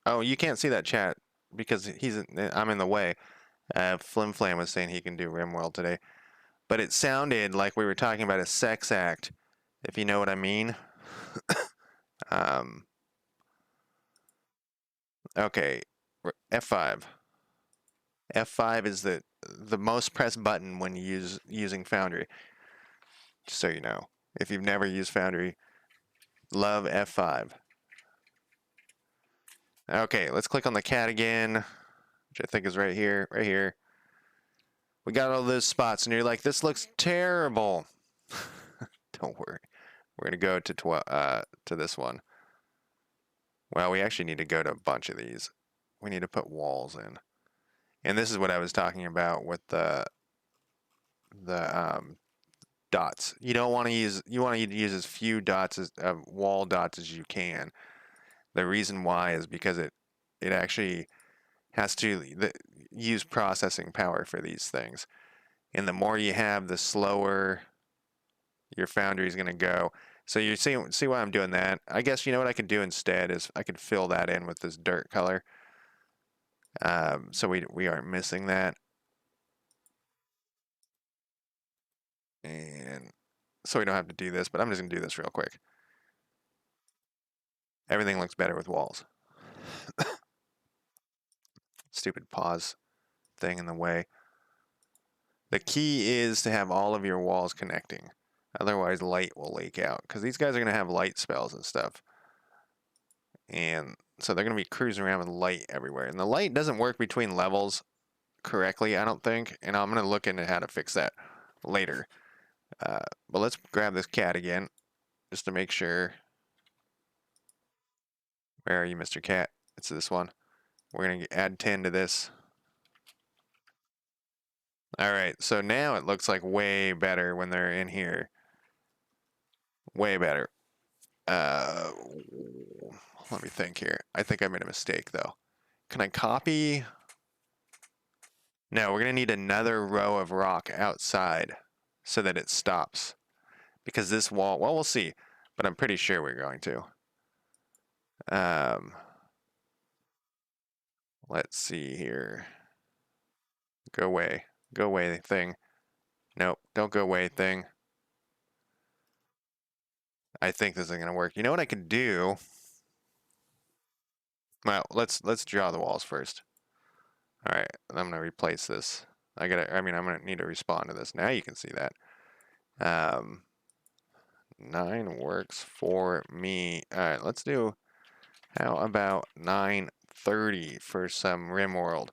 Oh, you can't see that chat because I'm in the way. Flim Flam was saying he can do RimWorld today, but it sounded like we were talking about a sex act, if you know what I mean. um, okay, F5. F5 is the most pressed button when using Foundry. Just so you know, if you've never used Foundry, love F5. Okay, let's click on the cat again, which I think is right here, right here. We got all those spots, and you're like, this looks terrible. Don't worry. We're going to go to this one. Well, we actually need to go to a bunch of these. We need to put walls in. And this is what I was talking about with the dots. You want to use as few dots as wall dots as you can. The reason why is because it actually has to use processing power for these things. And the more you have, the slower your Foundry is going to go. So you see why I'm doing that. I guess you know what I could do instead is I could fill that in with this dirt color. So we aren't missing that. And so we don't have to do this, but I'm just going to do this real quick. Everything looks better with walls. Stupid pause thing in the way. The key is to have all of your walls connecting. Otherwise, light will leak out. Because these guys are going to have light spells and stuff. And so they're going to be cruising around with light everywhere. And the light doesn't work between levels correctly, I don't think. And I'm going to look into how to fix that later. But let's grab this cat again, just to make sure. Where are you, Mr. Cat? It's this one. We're going to add 10 to this. All right, so now it looks like way better when they're in here. Way better. Let me think here. I think I made a mistake, though. Can I copy? No, we're going to need another row of rock outside so that it stops. Because this wall, well, we'll see. But I'm pretty sure we're going to. Let's see here. Go away. Go away, thing. Nope, don't go away, thing. I think this isn't going to work. You know what I could do? Well, let's draw the walls first. All right, I'm going to replace this. I'm going to need to respond to this. Now you can see that. 9 works for me. All right, let's do, how about 9:30 for some RimWorld?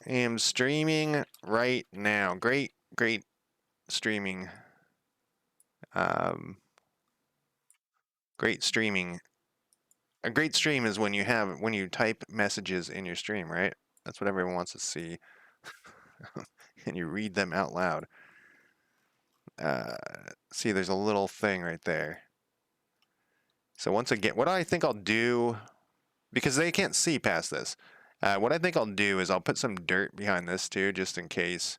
I am streaming right now. Great streaming. Great streaming. A great stream is when you type messages in your stream, right? That's what everyone wants to see. And you read them out loud. See, there's a little thing right there. So once again, what I think I'll do, because they can't see past this, what I think I'll do is I'll put some dirt behind this too, just in case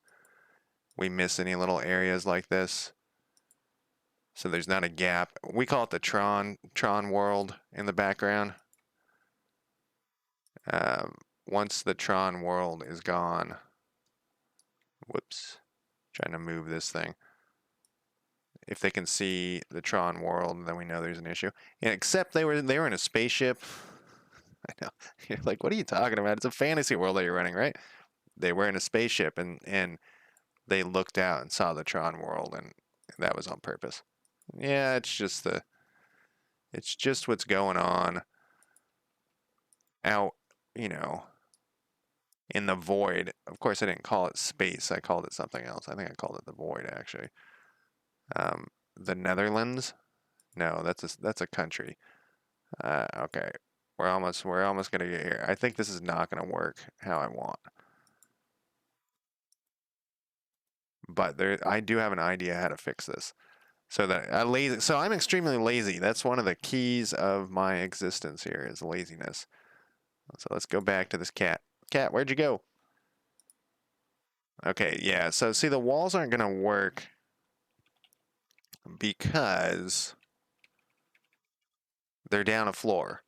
we miss any little areas like this. So there's not a gap. We call it the Tron world in the background. once the Tron world is gone, whoops, trying to move this thing. If they can see the Tron world, then we know there's an issue. And except they were in a spaceship. I know. You're like, what are you talking about? It's a fantasy world that you're running, right? They were in a spaceship and they looked out and saw the Tron world, and that was on purpose. Yeah, it's just what's going on out, you know, in the void. Of course, I didn't call it space. I called it something else. I think I called it the void, actually. The Netherlands? No, that's a country. Okay, we're almost gonna get here. I think this is not gonna work how I want, but I do have an idea how to fix this. So so I'm extremely lazy. That's one of the keys of my existence here is laziness. So let's go back to this cat. Cat, where'd you go? Okay, yeah. So see, the walls aren't gonna work because they're down a floor.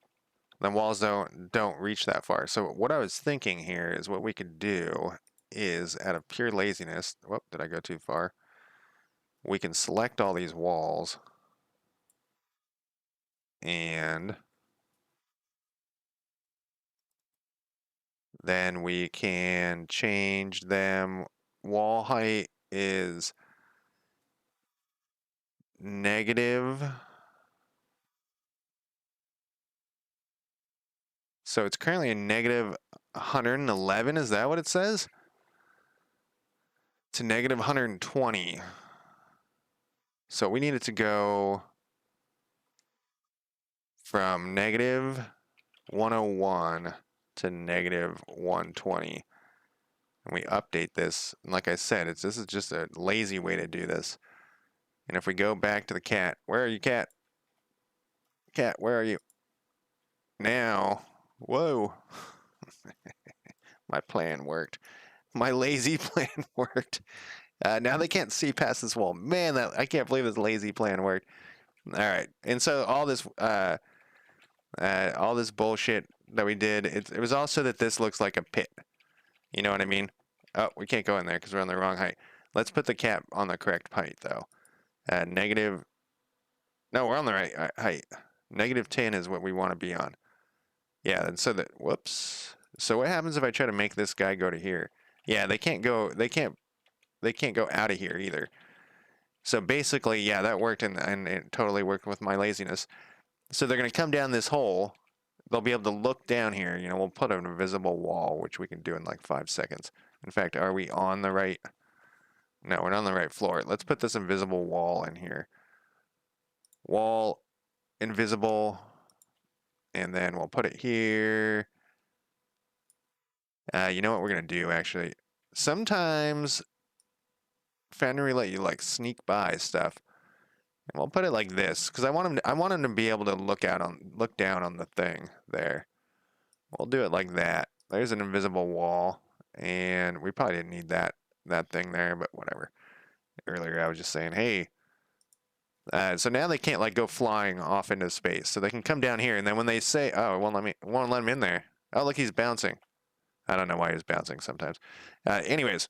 The walls don't reach that far. So what I was thinking here is what we could do is, out of pure laziness, whoop, did I go too far? We can select all these walls and then we can change them. Wall height is negative. So it's currently a negative 111. Is that what it says? To negative 120. So we need it to go from negative 101 to negative 120. And we update this. And like I said, this is just a lazy way to do this. And if we go back to the cat, where are you, cat? Cat, where are you? Now, whoa. My plan worked. My lazy plan worked. Now they can't see past this wall. Man, I can't believe this lazy plan worked. All right, and so all this bullshit that we did, it was also that this looks like a pit. You know what I mean? Oh, we can't go in there because we're on the wrong height. Let's put the cap on the correct height, though. Negative... No, we're on the right height. Negative 10 is what we want to be on. Yeah, and so that... Whoops. So what happens if I try to make this guy go to here? Yeah, they can't go... They can't go out of here either. So basically, yeah, that worked, and it totally worked with my laziness. So they're going to come down this hole. They'll be able to look down here. You know, we'll put an invisible wall, which we can do in like 5 seconds. In fact, are we on the right? No, we're not on the right floor. Let's put this invisible wall in here. Wall, invisible, and then we'll put it here. You know what we're going to do, actually? Sometimes Foundry let you like sneak by stuff. And we'll put it like this, because I want him to be able to look down on the thing there. We'll do it like that. There's an invisible wall, and we probably didn't need that thing there, but whatever. Earlier I was just saying, hey. So now they can't like go flying off into space. So they can come down here, and then when they say, oh, it won't let him in there. Oh, look, he's bouncing. I don't know why he's bouncing sometimes. Anyways,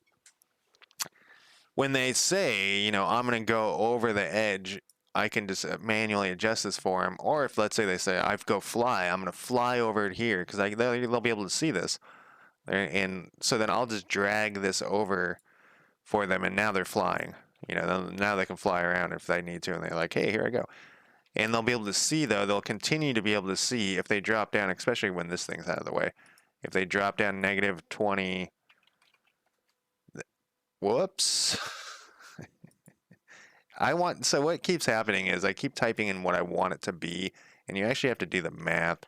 when they say, you know, I'm going to go over the edge, I can just manually adjust this for him. Or if, let's say, they say, I go fly, I'm going to fly over it here, because they'll be able to see this. And so then I'll just drag this over for them, and now they're flying. You know, now they can fly around if they need to, and they're like, hey, here I go. And they'll be able to see, though, they'll continue to be able to see if they drop down, especially when this thing's out of the way. If they drop down negative 20... Whoops. So what keeps happening is I keep typing in what I want it to be, and you actually have to do the math.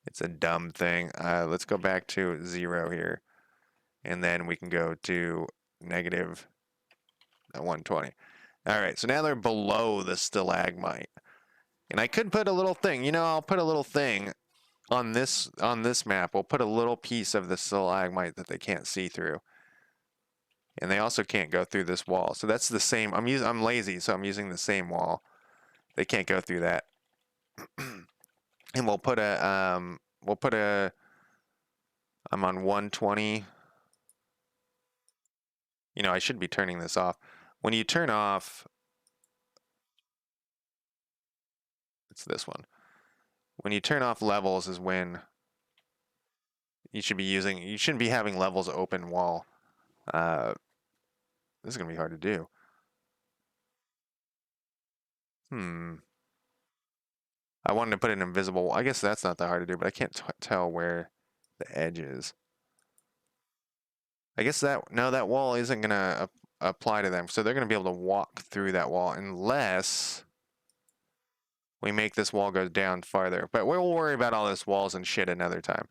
It's a dumb thing. Let's go back to 0 here, and then we can go to negative 120. All right, so now they're below the stalagmite. And I could put a little thing. You know, I'll put a little thing on this map. We'll put a little piece of the stalagmite that they can't see through. And they also can't go through this wall. So that's the same. I'm lazy, so I'm using the same wall. They can't go through that. And we'll put a I'm on 120. You know, I should be turning this off. When you turn off, it's this one. When you turn off levels is when you should be using, you shouldn't be having levels open while, this is going to be hard to do. I wanted to put an invisible, I guess that's not that hard to do, but I can't tell where the edge is. I guess that, no, that wall isn't going to apply to them. So they're going to be able to walk through that wall unless we make this wall go down farther. But we'll worry about all this walls and shit another time.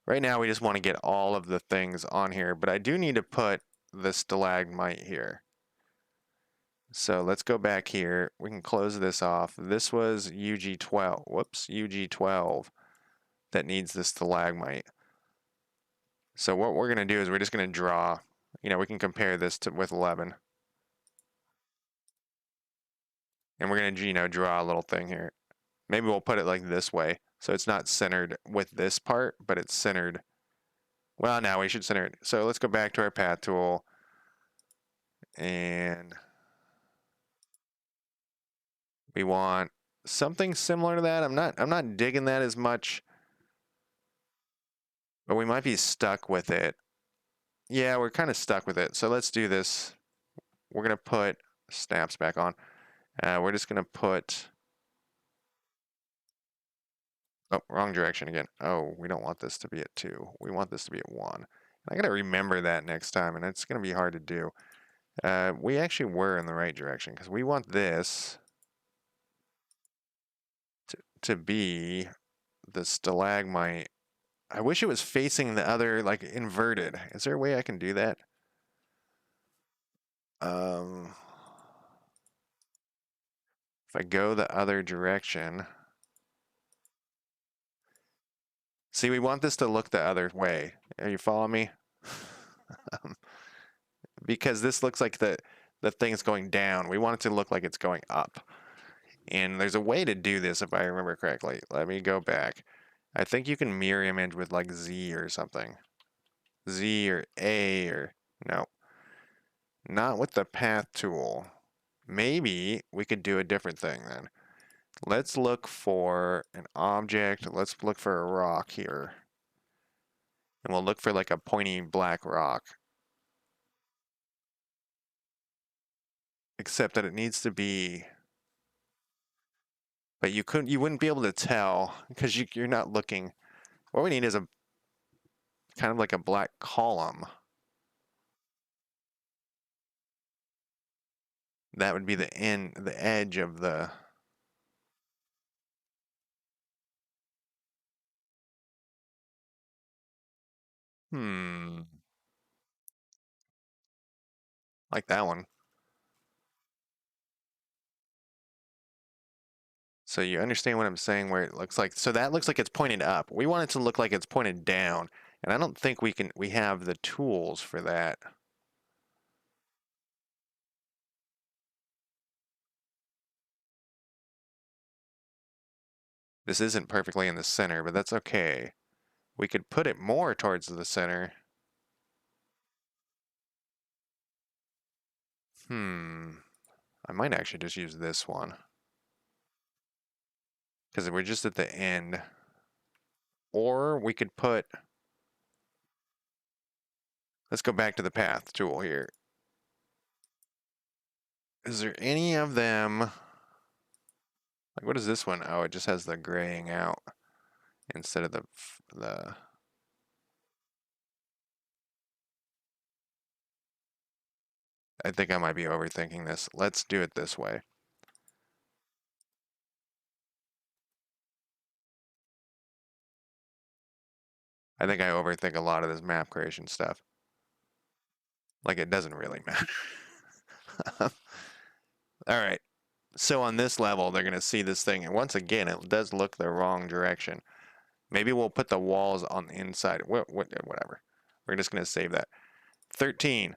Right now, we just want to get all of the things on here, but I do need to put the stalagmite here. So let's go back here. We can close this off. This was UG12. Whoops, UG12 that needs the stalagmite. So what we're going to do is we're just going to draw. You know, we can compare this to with 11. And we're going to, you know, draw a little thing here. Maybe we'll put it like this way. So it's not centered with this part, but it's centered. Well, now we should center it. So let's go back to our path tool. And we want something similar to that. I'm not digging that as much. But we might be stuck with it. Yeah, we're kind of stuck with it. So let's do this. We're going to put snaps back on. We're just going to put... Oh, wrong direction again. Oh, we don't want this to be at 2. We want this to be at 1. I got to remember that next time, and it's going to be hard to do. We actually were in the right direction, because we want this to be the stalagmite. I wish it was facing the other, like, inverted. Is there a way I can do that? If I go the other direction... See, we want this to look the other way. Are you following me? Because this looks like the thing's going down. We want it to look like it's going up. And there's a way to do this if I remember correctly. Let me go back. I think you can mirror image with like Z or something. Z or A or... No. Not with the path tool. Maybe we could do a different thing then. Let's look for an object. Let's look for a rock here. And we'll look for like a pointy black rock. Except that it needs to be... But you wouldn't be able to tell because you're not looking. What we need is a kind of like a black column. That would be the edge of the... Like that one. So you understand what I'm saying where it looks like... So that looks like it's pointed up. We want it to look like it's pointed down. And I don't think we have the tools for that. This isn't perfectly in the center, but that's okay. We could put it more towards the center. I might actually just use this one. Because we're just at the end. Or we could put... Let's go back to the path tool here. Is there any of them... Like, what is this one? Oh, it just has the graying out instead of the... I think I might be overthinking this. Let's do it this way. I think I overthink a lot of this map creation stuff. Like, it doesn't really matter. Alright, so on this level, they're going to see this thing, and once again, it does look the wrong direction. Maybe we'll put the walls on the inside. Whatever. We're just going to save that. 13.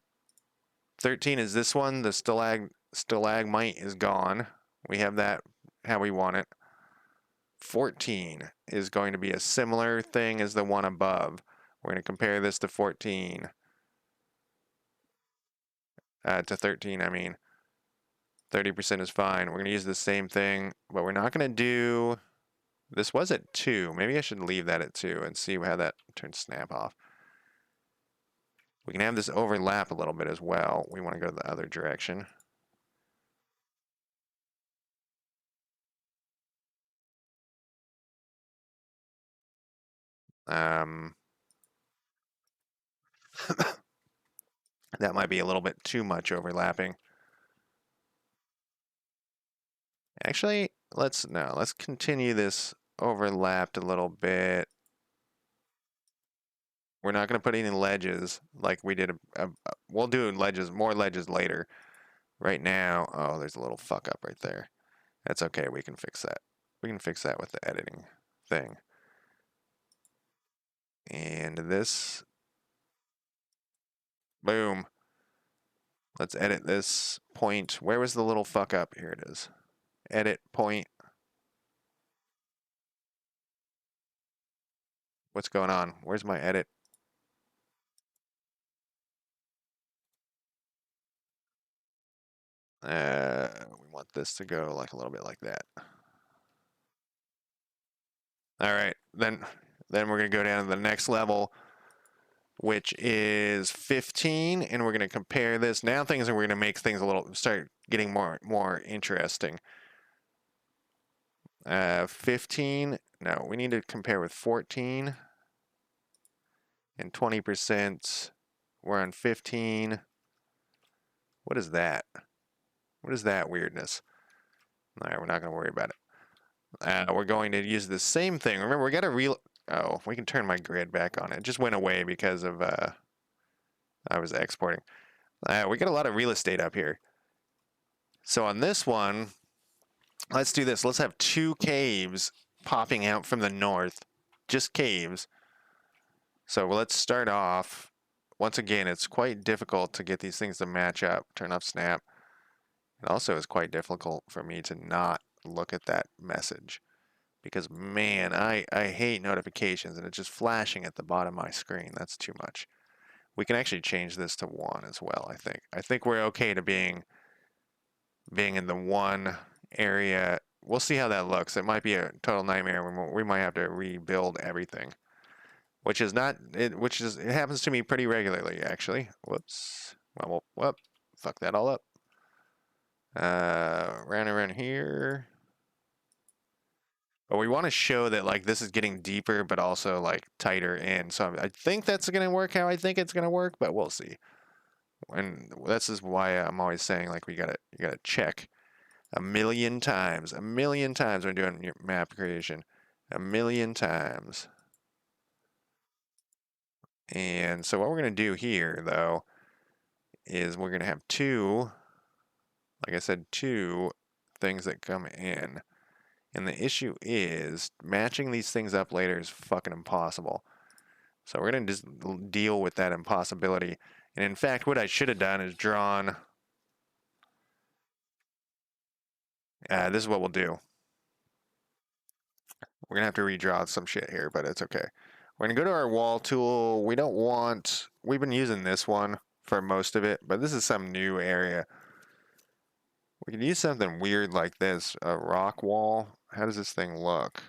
13 is this one. The stalagmite is gone. We have that how we want it. 14 is going to be a similar thing as the one above. We're going to compare this to 14. To 13, I mean. 30% is fine. We're going to use the same thing, but we're not going to do... This was at 2. Maybe I should leave that at 2 and see how that turns snap off. We can have this overlap a little bit as well. We want to go the other direction. That might be a little bit too much overlapping. Actually, let's continue this overlapped a little bit. We're not going to put any ledges like we did. We'll do more ledges later. Right now, oh, there's a little fuck up right there. That's okay. We can fix that. We can fix that with the editing thing. And this, boom. Let's edit this point. Where was the little fuck up? Here it is. Edit point. What's going on? Where's my edit? We want this to go like a little bit like that. All right, then we're gonna go down to the next level, which is 15, and we're gonna compare this. Now we're gonna make things start getting more interesting. 15. No, we need to compare with 14 and 20%. We're on 15. What is that? What is that weirdness? All right, we're not gonna worry about it. We're going to use the same thing. Remember, we got to oh, we can turn my grid back on. It just went away because of I was exporting. We got a lot of real estate up here. So on this one, let's do this. Let's have 2 caves popping out from the north. Just caves. So let's start off. Once again, it's quite difficult to get these things to match up. Turn off snap. It also is quite difficult for me to not look at that message. Because, man, I hate notifications, and it's just flashing at the bottom of my screen. That's too much. We can actually change this to 1 as well, I think. I think we're okay to being in the 1 area. We'll see how that looks. It might be a total nightmare. We might have to rebuild everything, which is not it. It happens to me pretty regularly, actually. Whoops. Well, whoop. Fuck that all up. Around here. But we want to show that like this is getting deeper, but also like tighter in. So I think that's going to work how I think it's going to work, but we'll see. And this is why I'm always saying like you gotta check a million times when doing your map creation, a million times. And so what we're going to do here though is we're going to have 2, like I said, 2 things that come in. And the issue is matching these things up later is fucking impossible. So we're going to just deal with that impossibility. And in fact, what I should have done is drawn. This is what we'll do. We're going to have to redraw some shit here, but it's okay. We're going to go to our wall tool. We've been using this one for most of it, but this is some new area. We can use something weird like this, a rock wall. How does this thing look?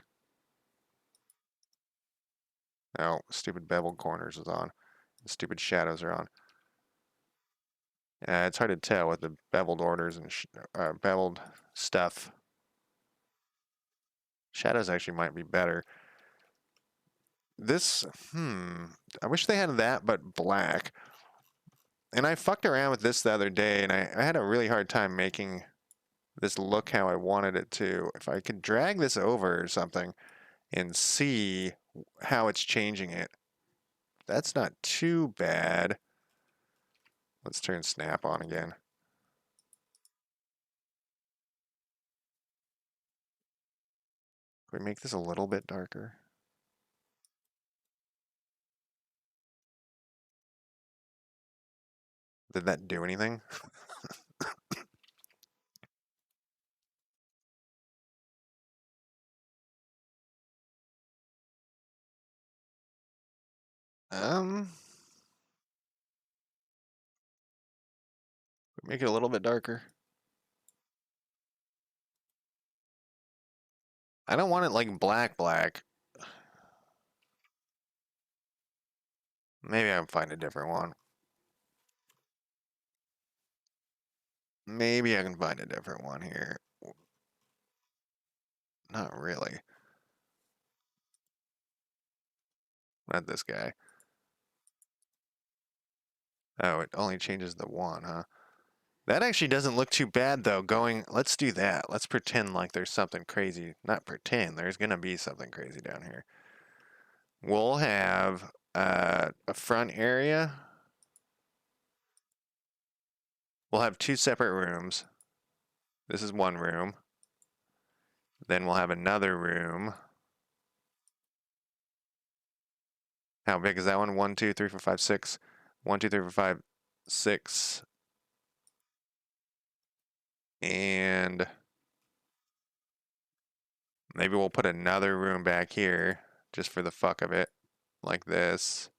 Oh, stupid beveled corners is on. Stupid shadows are on. It's hard to tell with the beveled orders and beveled stuff. Shadows actually might be better. This, I wish they had that, but black. And I fucked around with this the other day, and I had a really hard time making this look how I wanted it to. If I could drag this over or something and see how it's changing it. That's not too bad. Let's turn snap on again. Can we make this a little bit darker? Did that do anything? Um, make it a little bit darker. I don't want it like black. Maybe I can find a different one. Maybe I can find a different one here. Not really. Not this guy. Oh, it only changes the one, huh? That actually doesn't look too bad, though. Let's do that. Let's pretend like there's something crazy. Not pretend, there's going to be something crazy down here. We'll have a front area. We'll have two separate rooms. This is one room. Then we'll have another room. How big is that one? 1, 2, 3, 4, 5, 6. 1, 2, 3, 4, 5, 6. And maybe we'll put another room back here just for the fuck of it. Like this.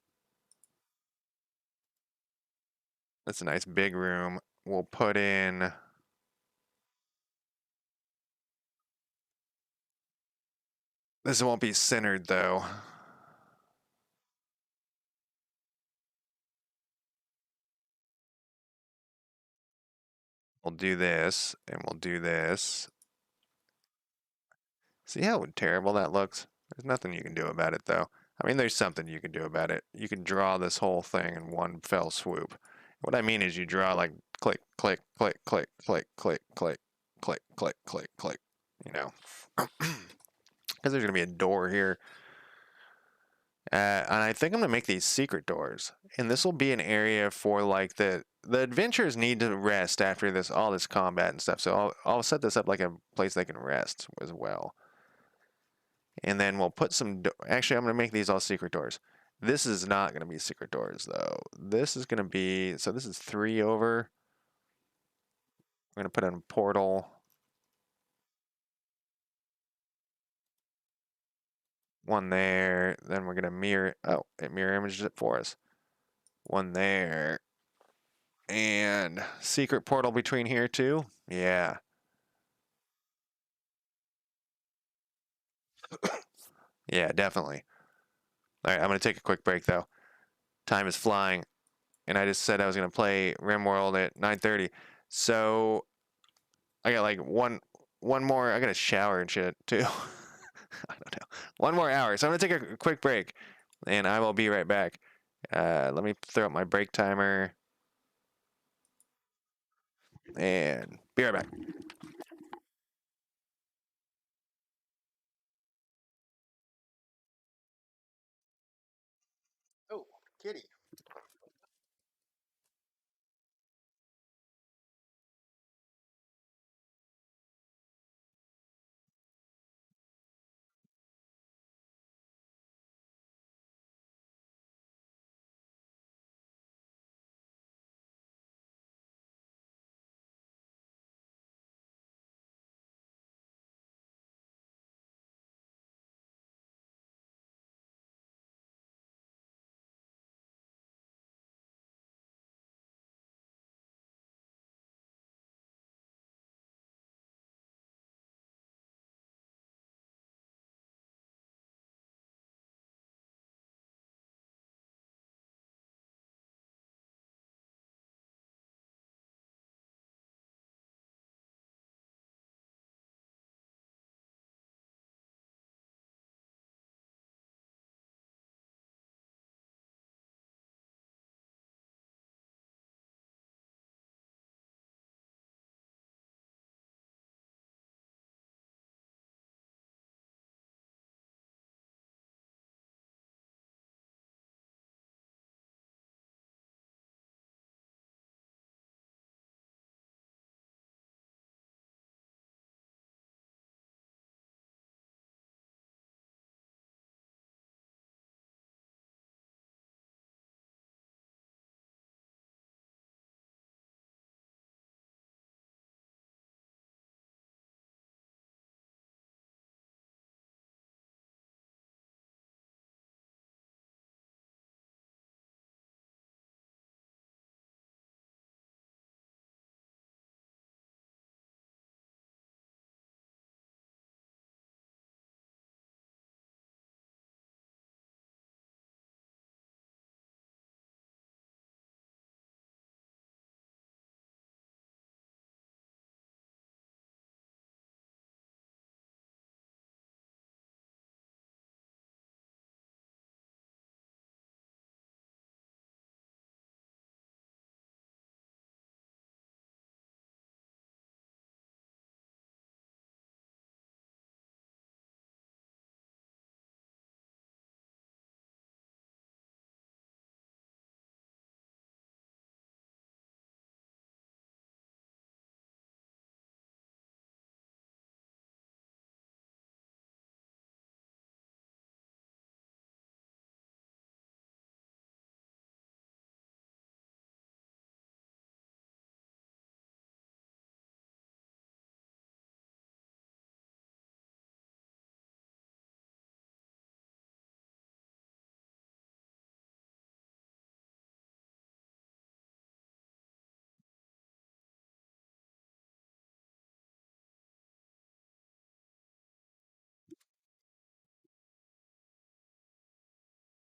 That's a nice big room. We'll put in. This won't be centered though. We'll do this, and we'll do this. See how terrible that looks? There's nothing you can do about it though. I mean, there's something you can do about it. You can draw this whole thing in one fell swoop. What I mean is you draw like click, click, click, click, click, click, click, click, click, click, click, you know. Because there's going to be a door here. And I think I'm going to make these secret doors. And this will be an area for like the adventurers need to rest after all this combat and stuff. So I'll set this up like a place they can rest as well. And then we'll put actually, I'm going to make these all secret doors. This is not going to be secret doors though. This is going to be, so this is 3 over. We're going to put in a portal. One there. Then we're going to mirror, oh, it mirror images it for us. One there. And secret portal between here too? Yeah. Yeah, definitely. All right, I'm going to take a quick break though. Time is flying. And I just said I was going to play RimWorld at 9:30. So I got like one more. I got to shower and shit too. I don't know. One more hour. So I'm going to take a quick break and I will be right back. Let me throw up my break timer and be right back. Oh, kitty.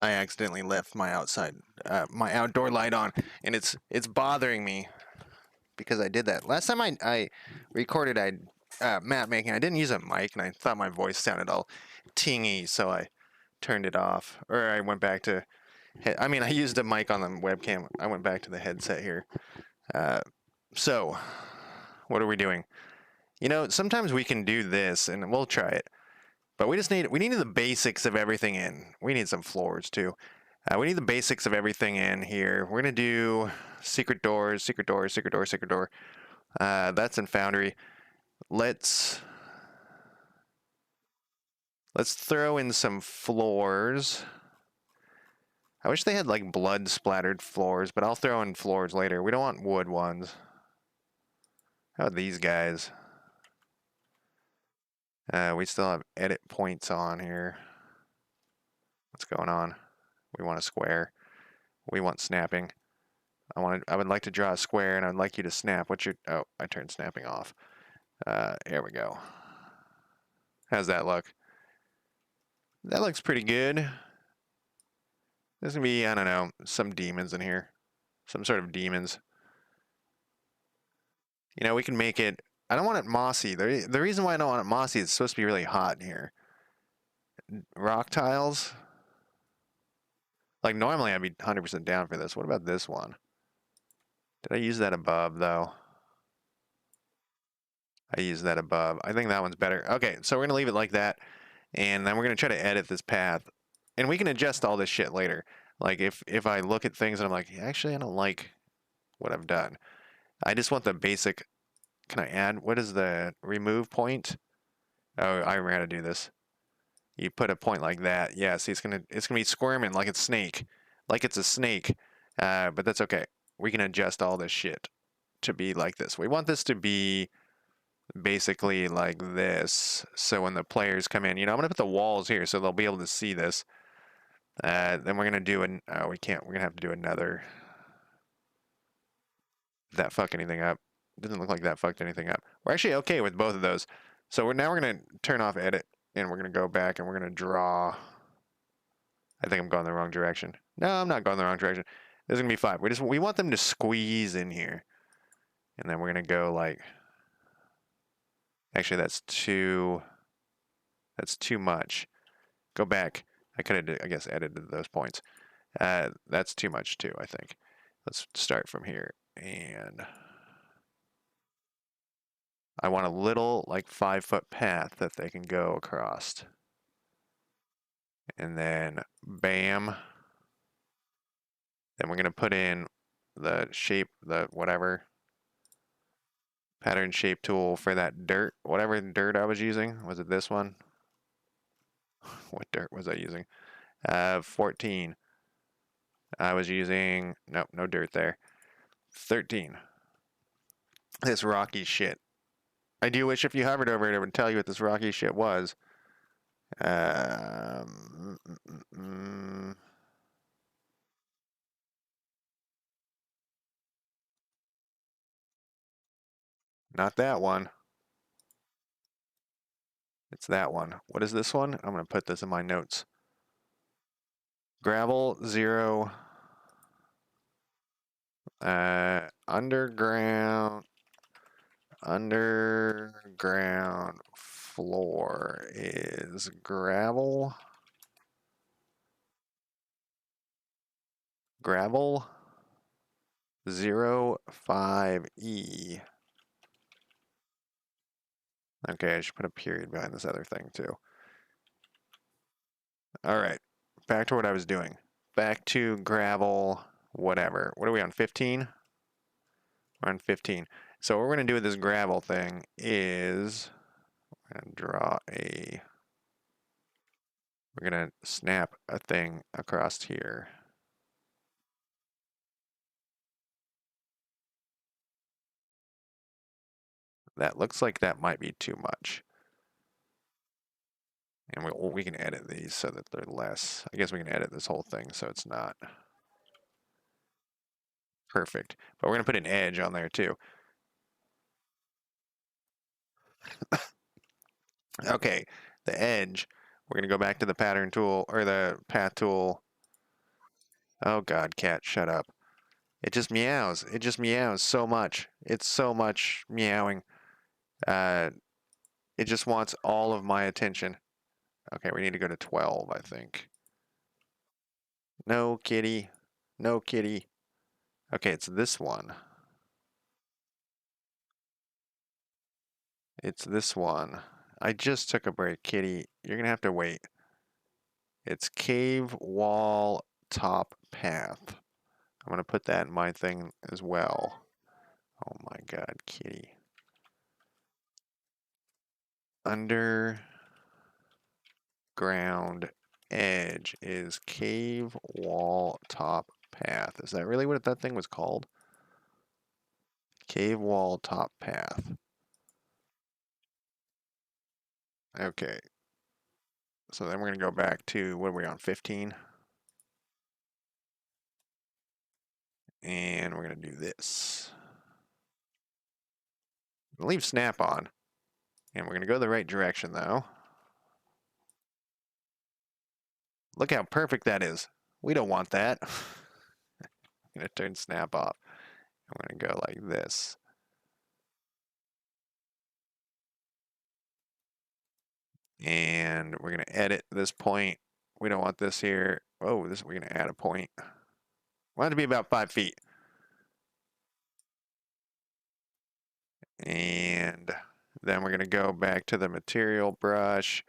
I accidentally left my my outdoor light on, and it's bothering me because I did that. Last time I recorded map making, I didn't use a mic, and I thought my voice sounded all tingy, so I turned it off, or I went back to. I mean, I used a mic on the webcam. I went back to the headset here. So, what are we doing? You know, sometimes we can do this, and we'll try it. But we need the basics of everything in. We need some floors too. We need the basics of everything in here. We're gonna do secret doors, secret doors, secret door, secret door. That's in Foundry. Let's throw in some floors. I wish they had like blood splattered floors, but I'll throw in floors later. We don't want wood ones. How about these guys? We still have edit points on here. What's going on? We want a square. We want snapping. I would like to draw a square, and I'd like you to snap. What's your? Oh, I turned snapping off. Here we go. How's that look? That looks pretty good. There's gonna be, I don't know, some demons in here, some sort of demons. You know, we can make it. I don't want it mossy. The reason why I don't want it mossy is it's supposed to be really hot in here. Rock tiles. Like normally I'd be 100% down for this. What about this one? Did I use that above though? I used that above. I think that one's better. Okay, so we're gonna leave it like that, and then we're gonna try to edit this path, and we can adjust all this shit later. Like if I look at things and I'm like, actually I don't like what I've done. I just want the basic. Can I add? What is the remove point? Oh, I remember how to do this. You put a point like that. Yeah, see, it's gonna be squirming like it's snake, like it's a snake. But that's okay. We can adjust all this shit to be like this. We want this to be basically like this. So when the players come in, you know, I'm gonna put the walls here so they'll be able to see this. Then we're gonna do an. Oh, we can't. We're gonna have to do another. Did that fuck anything up? Doesn't look like that fucked anything up. We're actually okay with both of those. So we're gonna turn off edit, and we're gonna go back and we're gonna draw. I think I'm going the wrong direction. No, I'm not going the wrong direction. This is gonna be 5. We want them to squeeze in here, and then we're gonna go like. Actually, that's too. That's too much. Go back. I could have, I guess, edited those points. That's too much too, I think. Let's start from here, and I want a little like 5-foot path that they can go across. And then bam. Then we're gonna put in the shape, the whatever pattern shape tool for that dirt, whatever dirt I was using. Was it this one? What dirt was I using? 14. I was using, nope, no dirt there. 13. This rocky shit. I do wish if you hovered over it, it would tell you what this rocky shit was. Not that one. It's that one. What is this one? I'm going to put this in my notes. Gravel 0. Underground floor is gravel 05E. Okay, I should put a period behind this other thing too. All right, back to what I was doing. Back to gravel whatever. What are we on, 15? We're on 15. So what we're going to do with this gravel thing is we're going to draw a, we're going to snap a thing across here. That looks like that might be too much. And we can edit these so that they're less. I guess we can edit this whole thing so it's not perfect. But we're going to put an edge on there too. Okay, the edge. We're going to go back to the pattern tool or the path tool. Oh God, cat, shut up. It just meows. It just meows so much. It's so much meowing. Uh, it just wants all of my attention. Okay, we need to go to 12, I think. No, kitty. No, kitty. Okay, it's this one. It's this one. I just took a break, kitty. You're gonna have to wait. It's cave wall top path. I'm gonna put that in my thing as well. Oh my God, kitty. Underground edge is cave wall top path. Is that really what that thing was called? Cave wall top path. Okay. So then we're gonna go back to, what are we on, 15? And we're gonna do this. Leave snap on. And we're gonna go the right direction though. Look how perfect that is. We don't want that. I'm gonna turn snap off. I'm gonna go like this. And we're gonna edit this point. We don't want this here. Oh, this we're gonna add a point. Want it to be about 5 feet. And then we're gonna go back to the material brush.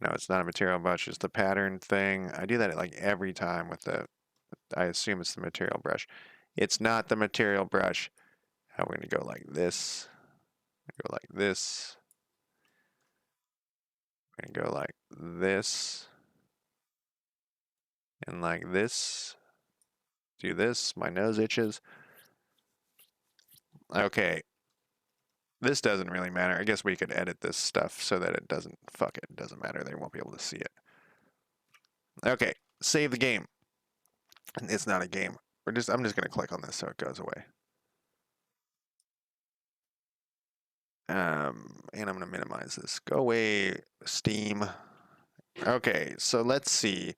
No, it's not a material brush, it's the pattern thing. I do that like every time with the, I assume it's the material brush. It's not the material brush. We're gonna go like this. Go like this. We're gonna go like this. And like this. Do this. My nose itches. Okay. This doesn't really matter. I guess we could edit this stuff so that it doesn't, fuck it, it doesn't matter. They won't be able to see it. Okay, save the game. It's not a game. I'm just gonna click on this so it goes away. And I'm gonna minimize this. Go away, Steam. Okay, so let's see.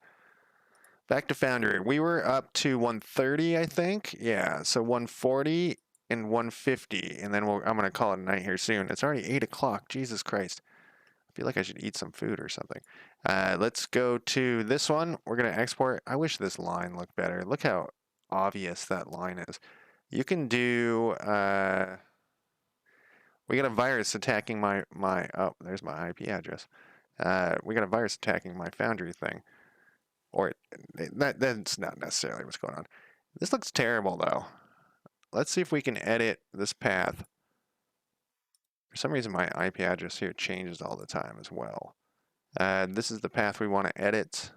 Back to Foundry. We were up to 130, I think. Yeah, so 140 and 150, and then I'm gonna call it a night here soon. It's already 8 o'clock. Jesus Christ. I feel like I should eat some food or something. Let's go to this one. We're gonna export. I wish this line looked better. Look how obvious that line is. You can do. We got a virus attacking my. Oh, there's my IP address. We got a virus attacking my Foundry thing. Or that's not necessarily what's going on. This looks terrible though. Let's see if we can edit this path. For some reason my IP address here changes all the time as well. This is the path we want to edit.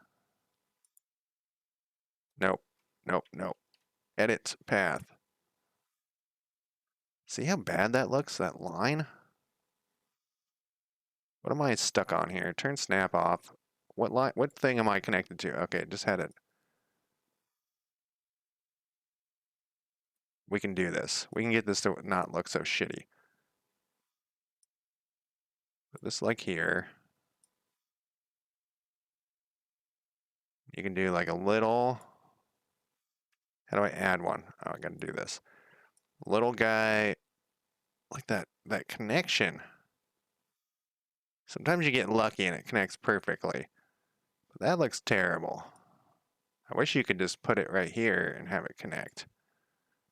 Nope, nope, nope. Edit path. See how bad that looks, that line? What am I stuck on here? Turn snap off. What line? What thing am I connected to? Okay, just had it. We can do this. We can get this to not look so shitty. Put this like here. You can do like a little. How do I add one? Oh, I gotta do this. Little guy, like that connection. Sometimes you get lucky and it connects perfectly. But that looks terrible. I wish you could just put it right here and have it connect.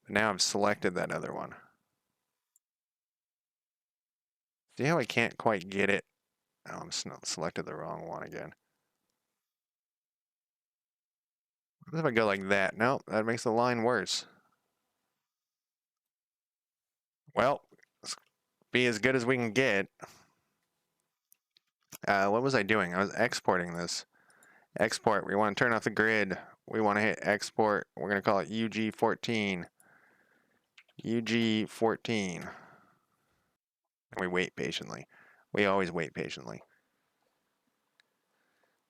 But now I've selected that other one. See how I can't quite get it? Oh, I'm selected the wrong one again. What if I go like that? Nope, that makes the line worse. Well, let's be as good as we can get. What was I doing? I was exporting this. Export. We want to turn off the grid. We want to hit export. We're going to call it UG14. UG14. And we wait patiently. We always wait patiently.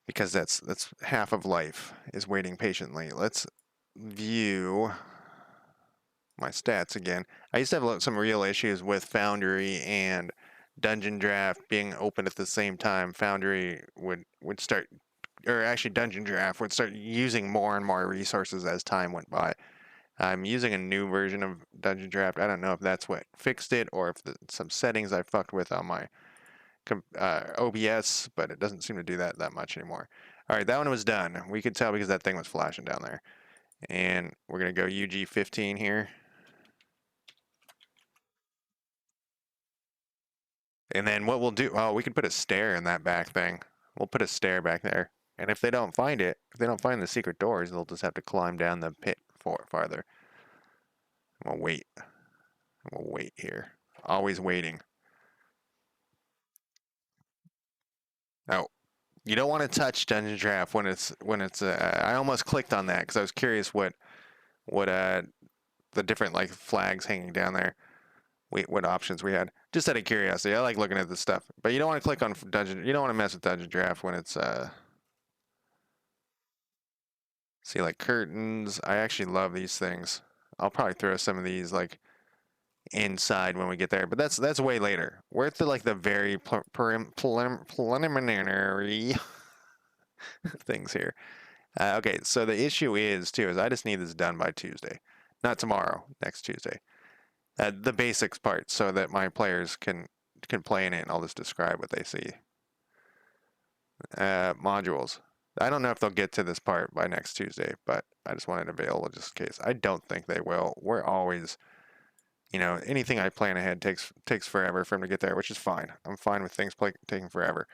Because that's half of life, is waiting patiently. Let's view my stats again. I used to have some real issues with Foundry and DungeonDraft being open at the same time. Foundry would start or actually DungeonDraft would start using more and more resources as time went by. I'm using a new version of DungeonDraft. I don't know if that's what fixed it or if some settings I fucked with on my OBS, but it doesn't seem to do that much anymore. All right, that one was done. We could tell because that thing was flashing down there. And we're going to go UG15 here. And then what we'll do, oh, we can put a stair in that back thing. We'll put a stair back there. And if they don't find it, if they don't find the secret doors, they'll just have to climb down the pit farther. And we'll wait. We'll wait here. Always waiting. Oh, you don't want to touch DungeonDraft when it's. I almost clicked on that because I was curious what the different like flags hanging down there. What options we had. Just out of curiosity, I like looking at this stuff. But you don't want to click on Dungeon. You don't want to mess with DungeonDraft when it's see like curtains. I actually love these things. I'll probably throw some of these like inside when we get there, but that's way later. We're at the like the very preliminary things here. Okay, so the issue is too is I just need this done by Tuesday, not tomorrow, next Tuesday. The basics part, so that my players can play in it, and I'll just describe what they see. Modules. I don't know if they'll get to this part by next Tuesday, but I just wanted it available just in case. I don't think they will. We're always, you know, anything I plan ahead takes forever for them to get there, which is fine. I'm fine with things taking forever.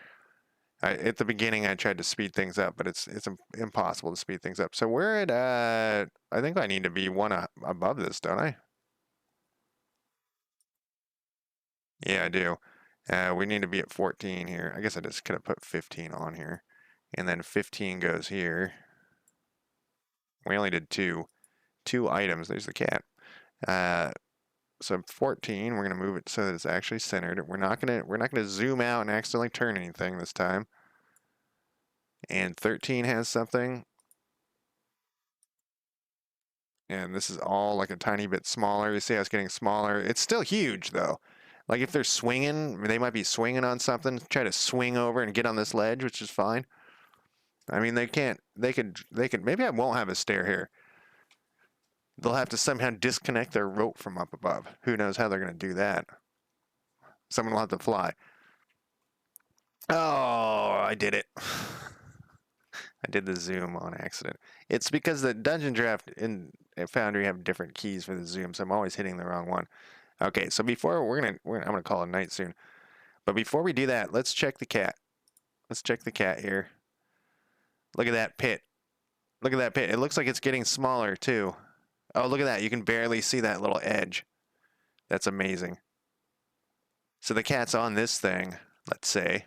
At the beginning, I tried to speed things up, but it's impossible to speed things up. So we're at, I think I need to be one above this, don't I? Yeah, I do. We need to be at 14 here. I guess I just could have put 15 on here. And then 15 goes here. We only did two items. There's the cat. So 14, we're gonna move it so that it's actually centered. We're not gonna zoom out and accidentally turn anything this time. And 13 has something. And this is all like a tiny bit smaller. You see how it's getting smaller. It's still huge though. Like if they're swinging, they might be swinging on something, try to swing over and get on this ledge, which is fine. I mean, they can't, they could, maybe I won't have a stair here. They'll have to somehow disconnect their rope from up above. Who knows how they're going to do that? Someone will have to fly. Oh, I did it. I did the zoom on accident. It's because the DungeonDraft and Foundry have different keys for the zoom, so I'm always hitting the wrong one. Okay, so before I'm gonna call it night soon. But before we do that, let's check the cat. Let's check the cat here. Look at that pit. Look at that pit. It looks like it's getting smaller too. Oh, look at that. You can barely see that little edge. That's amazing. So the cat's on this thing, let's say.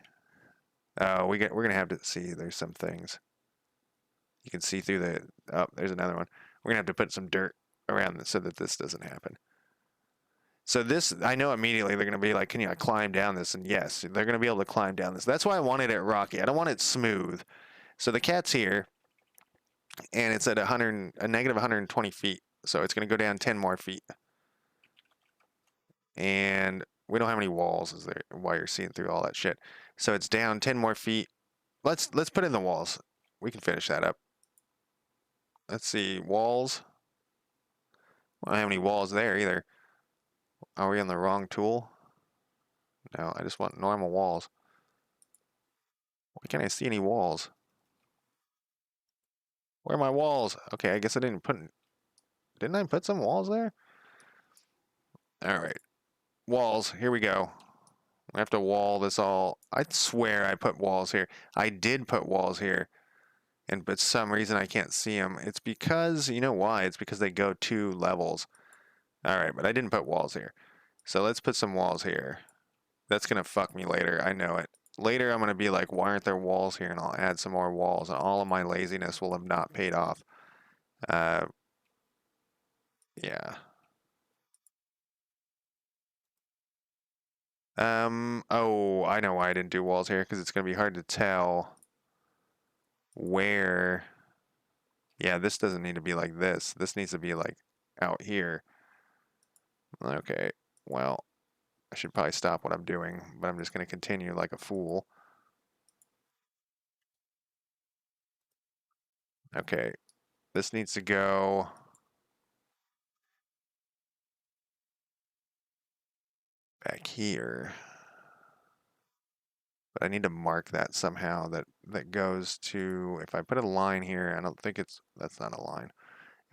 Oh, we're gonna have to see. There's some things. You can see through the. Oh, there's another one. We're gonna have to put some dirt around this so that this doesn't happen. So this, I know immediately they're gonna be like, "Can you climb down this?" And yes, they're gonna be able to climb down this. That's why I wanted it rocky. I don't want it smooth. So the cat's here, and it's at a negative 120 feet. So it's gonna go down 10 more feet. And we don't have any walls, is there? Why you're seeing through all that shit. So it's down 10 more feet. Let's put in the walls. We can finish that up. Let's see, walls. I don't have any walls there either. Are we on the wrong tool? No, I just want normal walls. Why can't I see any walls? Where are my walls? Okay, I guess I didn't I put some walls there? All right, walls, here we go. I have to wall this all. I swear I put walls here. I did put walls here. But some reason I can't see them. It's because, you know why? It's because they go 2 levels. All right, but I didn't put walls here. So let's put some walls here. That's going to fuck me later. I know it. Later I'm going to be like, why aren't there walls here? And I'll add some more walls. And all of my laziness will have not paid off. Yeah. Oh, I know why I didn't do walls here. Because it's going to be hard to tell where. Yeah, this doesn't need to be like this. This needs to be like out here. Okay, well, I should probably stop what I'm doing, but I'm just going to continue like a fool. Okay, this needs to go back here. But I need to mark that somehow, that goes to, if I put a line here, I don't think that's not a line.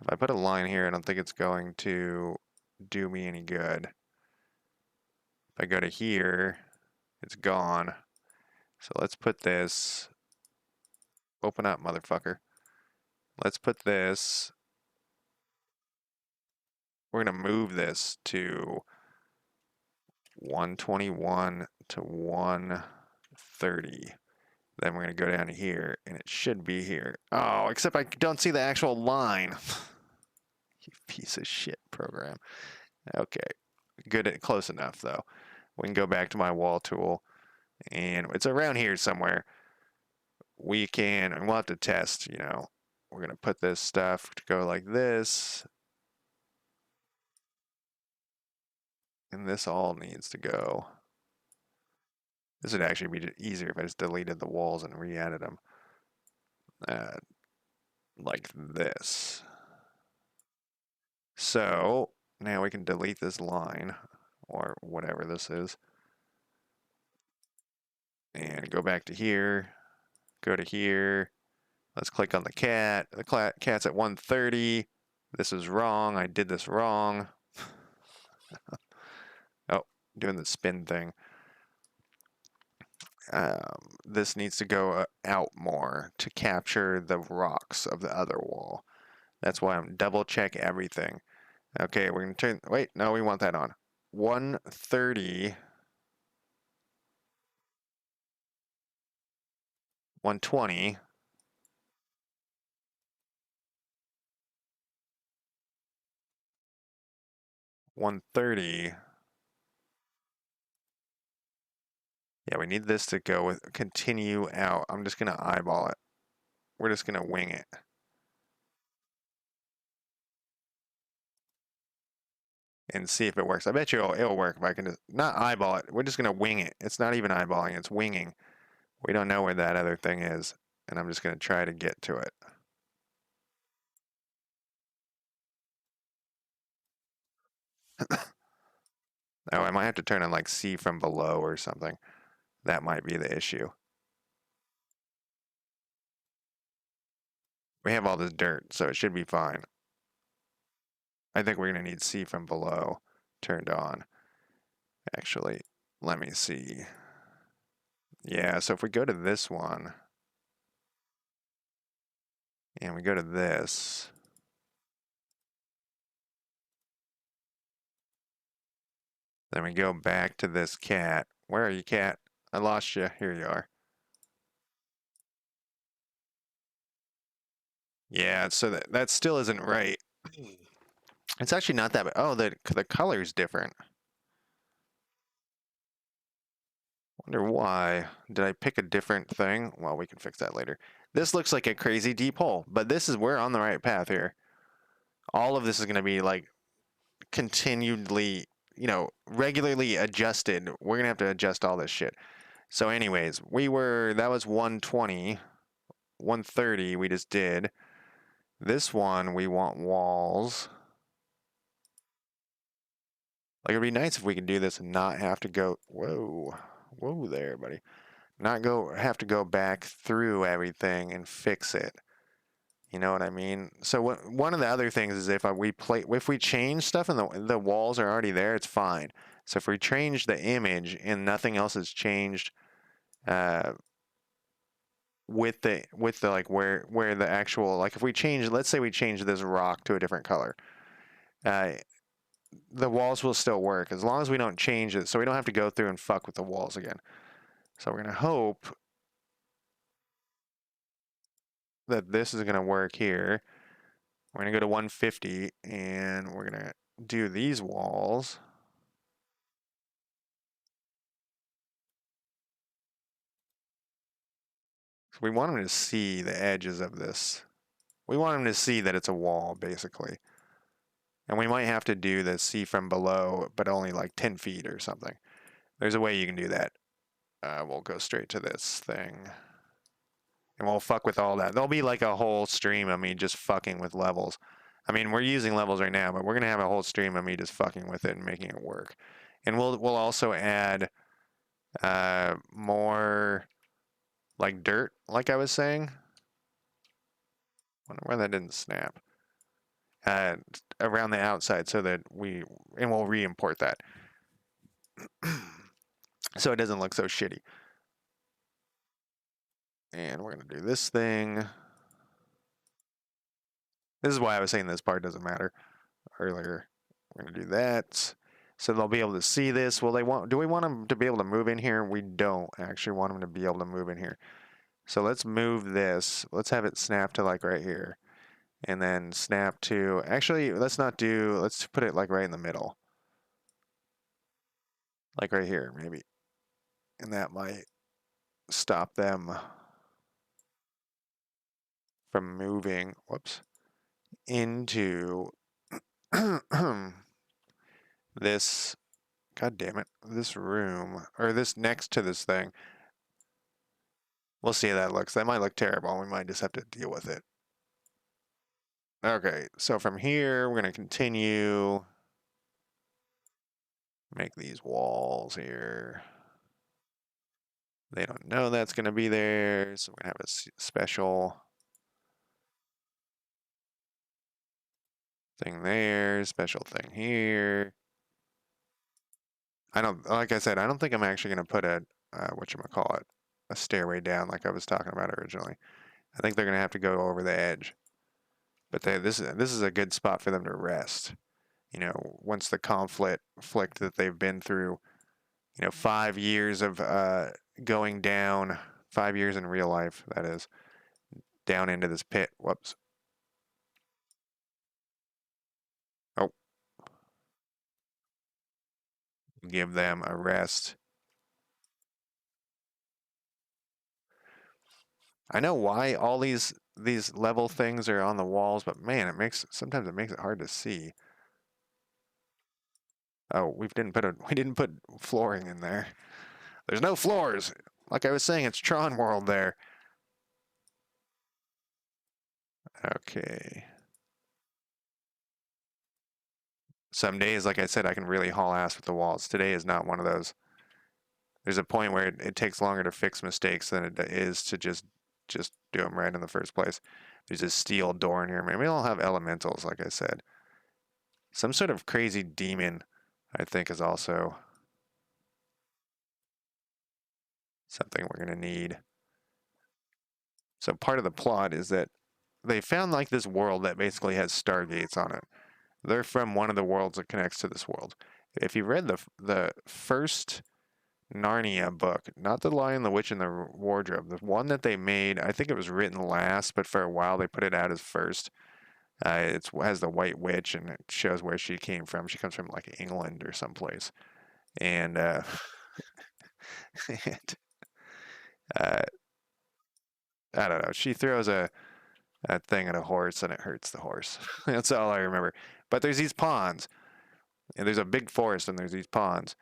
If I put a line here, I don't think it's going to do me any good. If I go to here, it's gone. So let's put this, open up, motherfucker. Let's put this, we're going to move this to 121 to 130. Then we're going to go down to here, and it should be here. Oh, except I don't see the actual line. You piece of shit program. Okay, good, close enough, though. We can go back to my wall tool, and it's around here somewhere. We can, and we'll have to test, you know. We're going to put this stuff to go like this. And this all needs to go. This would actually be easier if I just deleted the walls and re-added them. Like this. So now we can delete this line, or whatever this is. And go back to here. Go to here. Let's click on the cat. The cat's at 130. This is wrong. I did this wrong. Oh, doing the spin thing. This needs to go out more to capture the rocks of the other wall. That's why I'm double check everything. Okay, we're going to turn, wait, no, we want that on. 130, 120, 130. Yeah, we need this to go with continue out. I'm just going to eyeball it. We're just going to wing it. And see if it works. I bet you it'll work if I can just, not eyeball it. We're just going to wing it. It's not even eyeballing, it's winging. We don't know where that other thing is. And I'm just going to try to get to it. Oh, I might have to turn on like see from below or something. That might be the issue. We have all this dirt, so it should be fine. I think we're going to need see from below turned on. Actually, let me see. Yeah, so if we go to this one, and we go to this, then we go back to this cat. Where are you, cat? I lost you. Here you are. Yeah, so that still isn't right. It's actually not that bad. Oh, the color's different. Wonder why. Did I pick a different thing? Well, we can fix that later. This looks like a crazy deep hole, but we're on the right path here. All of this is going to be like continually, you know, regularly adjusted. We're going to have to adjust all this shit. So anyways, that was 120, 130 we just did. This one, we want walls. Like, it'd be nice if we could do this and not have to go, whoa there, buddy. Not have to go back through everything and fix it. You know what I mean? So one of the other things is if we change stuff and the walls are already there, it's fine. So if we change the image and nothing else has changed, with the like where the actual, like if we change, let's say we change this rock to a different color, the walls will still work as long as we don't change it, so we don't have to go through and fuck with the walls again. So we're gonna hope that this is gonna work here. We're gonna go to 150 and we're gonna do these walls. So we want them to see the edges of this. We want them to see that it's a wall, basically. And we might have to do the see from below, but only like 10 feet or something. There's a way you can do that. We'll go straight to this thing. And we'll fuck with all that. There'll be like a whole stream of me just fucking with levels. I mean, we're using levels right now, but we're gonna have a whole stream of me just fucking with it and making it work. And we'll also add more like dirt, like I was saying. Wonder why that didn't snap. Uh, Around the outside so that we'll re-import that so it doesn't look so shitty. And we're gonna do this thing. This is why I was saying this part doesn't matter earlier. We're gonna do that. So they'll be able to see this. Well, do we want them to be able to move in here? We don't actually want them to be able to move in here. So let's move this. Let's have it snap to like right here. And then snap to, actually, let's put it like right in the middle. Like right here, maybe. And that might stop them from moving, whoops, into this, god damn it, this room, or this next to this thing. We'll see how that looks. That might look terrible. We might just have to deal with it. Okay, so from here, we're going to continue. Make these walls here. They don't know that's going to be there, so we're going to have a special thing there, special thing here. Like I said, I don't think I'm actually going to put a, whatchamacallit, a stairway down like I was talking about originally. I think they're going to have to go over the edge. But this is a good spot for them to rest. You know, once the conflict that they've been through, 5 years of going down, 5 years in real life, that is, down into this pit. Whoops. Oh, give them a rest. I know why all these level things are on the walls, but man, sometimes it makes it hard to see. Oh, we didn't put flooring in there. There's no floors. Like I was saying, it's Tron World there. Okay. Some days, like I said, I can really haul ass with the walls. Today is not one of those. There's a point where it takes longer to fix mistakes than it is to just do them right in the first place. There's a steel door in here. Maybe we all have elementals, like I said. Some sort of crazy demon, I think, is also something we're going to need. So part of the plot is that they found like this world that basically has stargates on it. They're from one of the worlds that connects to this world. If you read the first Narnia book, not The Lion, the Witch, and the Wardrobe, the one that they made, I think it was written last, but for a while they put it out as first. It has the White Witch, and it shows where she came from. She comes from like England or someplace, and and uh, I don't know. She throws a thing at a horse, and it hurts the horse. That's all I remember. But there's these ponds, and there's a big forest, and there's these ponds,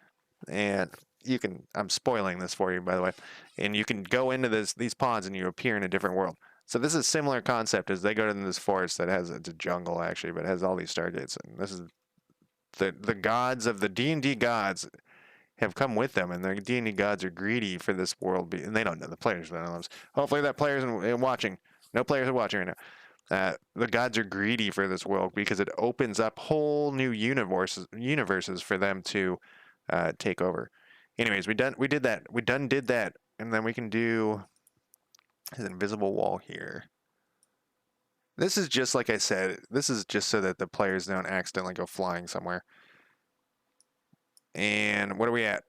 and you can. I'm spoiling this for you, by the way. And you can go into these ponds, and you appear in a different world. So this is a similar concept as they go into this forest that it's a jungle actually, but it has all these stargates, and this is the gods of the D&D gods have come with them, and the D&D gods are greedy for this world, and they don't know. The players don't know. Hopefully that players watching. No players are watching right now. The gods are greedy for this world because it opens up whole new universes for them to take over. Anyways, we did that, and then we can do an invisible wall here. This is just like I said. This is just so that the players don't accidentally go flying somewhere. And what are we at?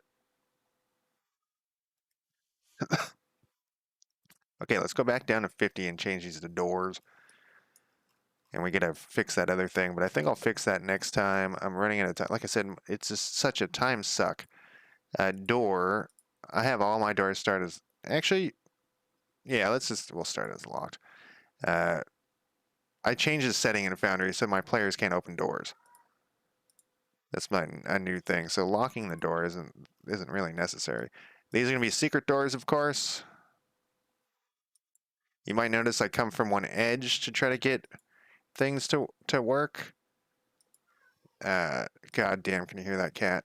Okay, let's go back down to 50 and change these to doors. And we gotta fix that other thing, but I think I'll fix that next time. I'm running out of time. Like I said, it's just such a time suck. Door. I have all my doors started as actually. Yeah, we'll start as locked. Uh, I changed the setting in Foundry so my players can't open doors. That's a new thing. So locking the door isn't really necessary. These are gonna be secret doors, of course. You might notice I come from one edge to try to get things to work. God damn, can you hear that cat?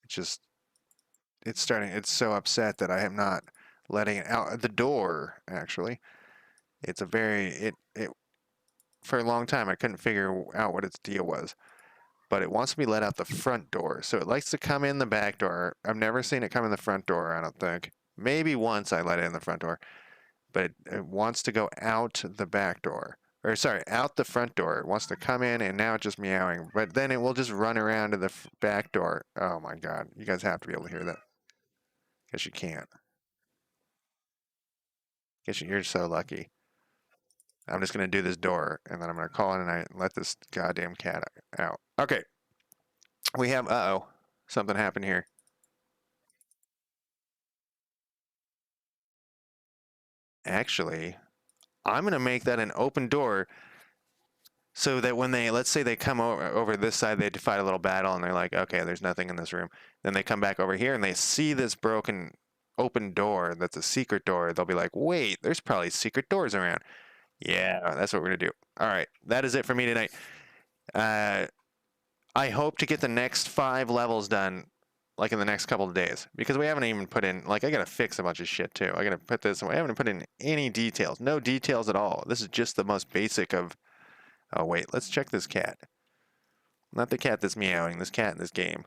It's just, it's so upset that I am not letting it out the door, actually. It's a very, it for a long time I couldn't figure out what its deal was. But it wants to be let out the front door. So it likes to come in the back door. I've never seen it come in the front door, I don't think. Maybe once I let it in the front door. But it wants to go out the back door. Or sorry, out the front door. It wants to come in and now it's just meowing. But then it will just run around to the back door. Oh my god. You guys have to be able to hear that. Guess you can't. Guess you're so lucky. I'm just going to do this door and then I'm going to call in and I let this goddamn cat out. Okay. We have, uh-oh. Something happened here. Actually, I'm going to make that an open door so that when they, let's say they come over this side, they fight a little battle and they're like, okay, there's nothing in this room. Then they come back over here and they see this broken open door that's a secret door. They'll be like, wait, there's probably secret doors around. Yeah, that's what we're going to do. All right, that is it for me tonight. I hope to get the next 5 levels done like in the next couple of days because we haven't even put in, like, I gotta fix a bunch of shit too. I gotta put this, I haven't put in any details, no details at all. This is just the most basic of, oh wait, let's check this cat. Not the cat that's meowing, this cat in this game.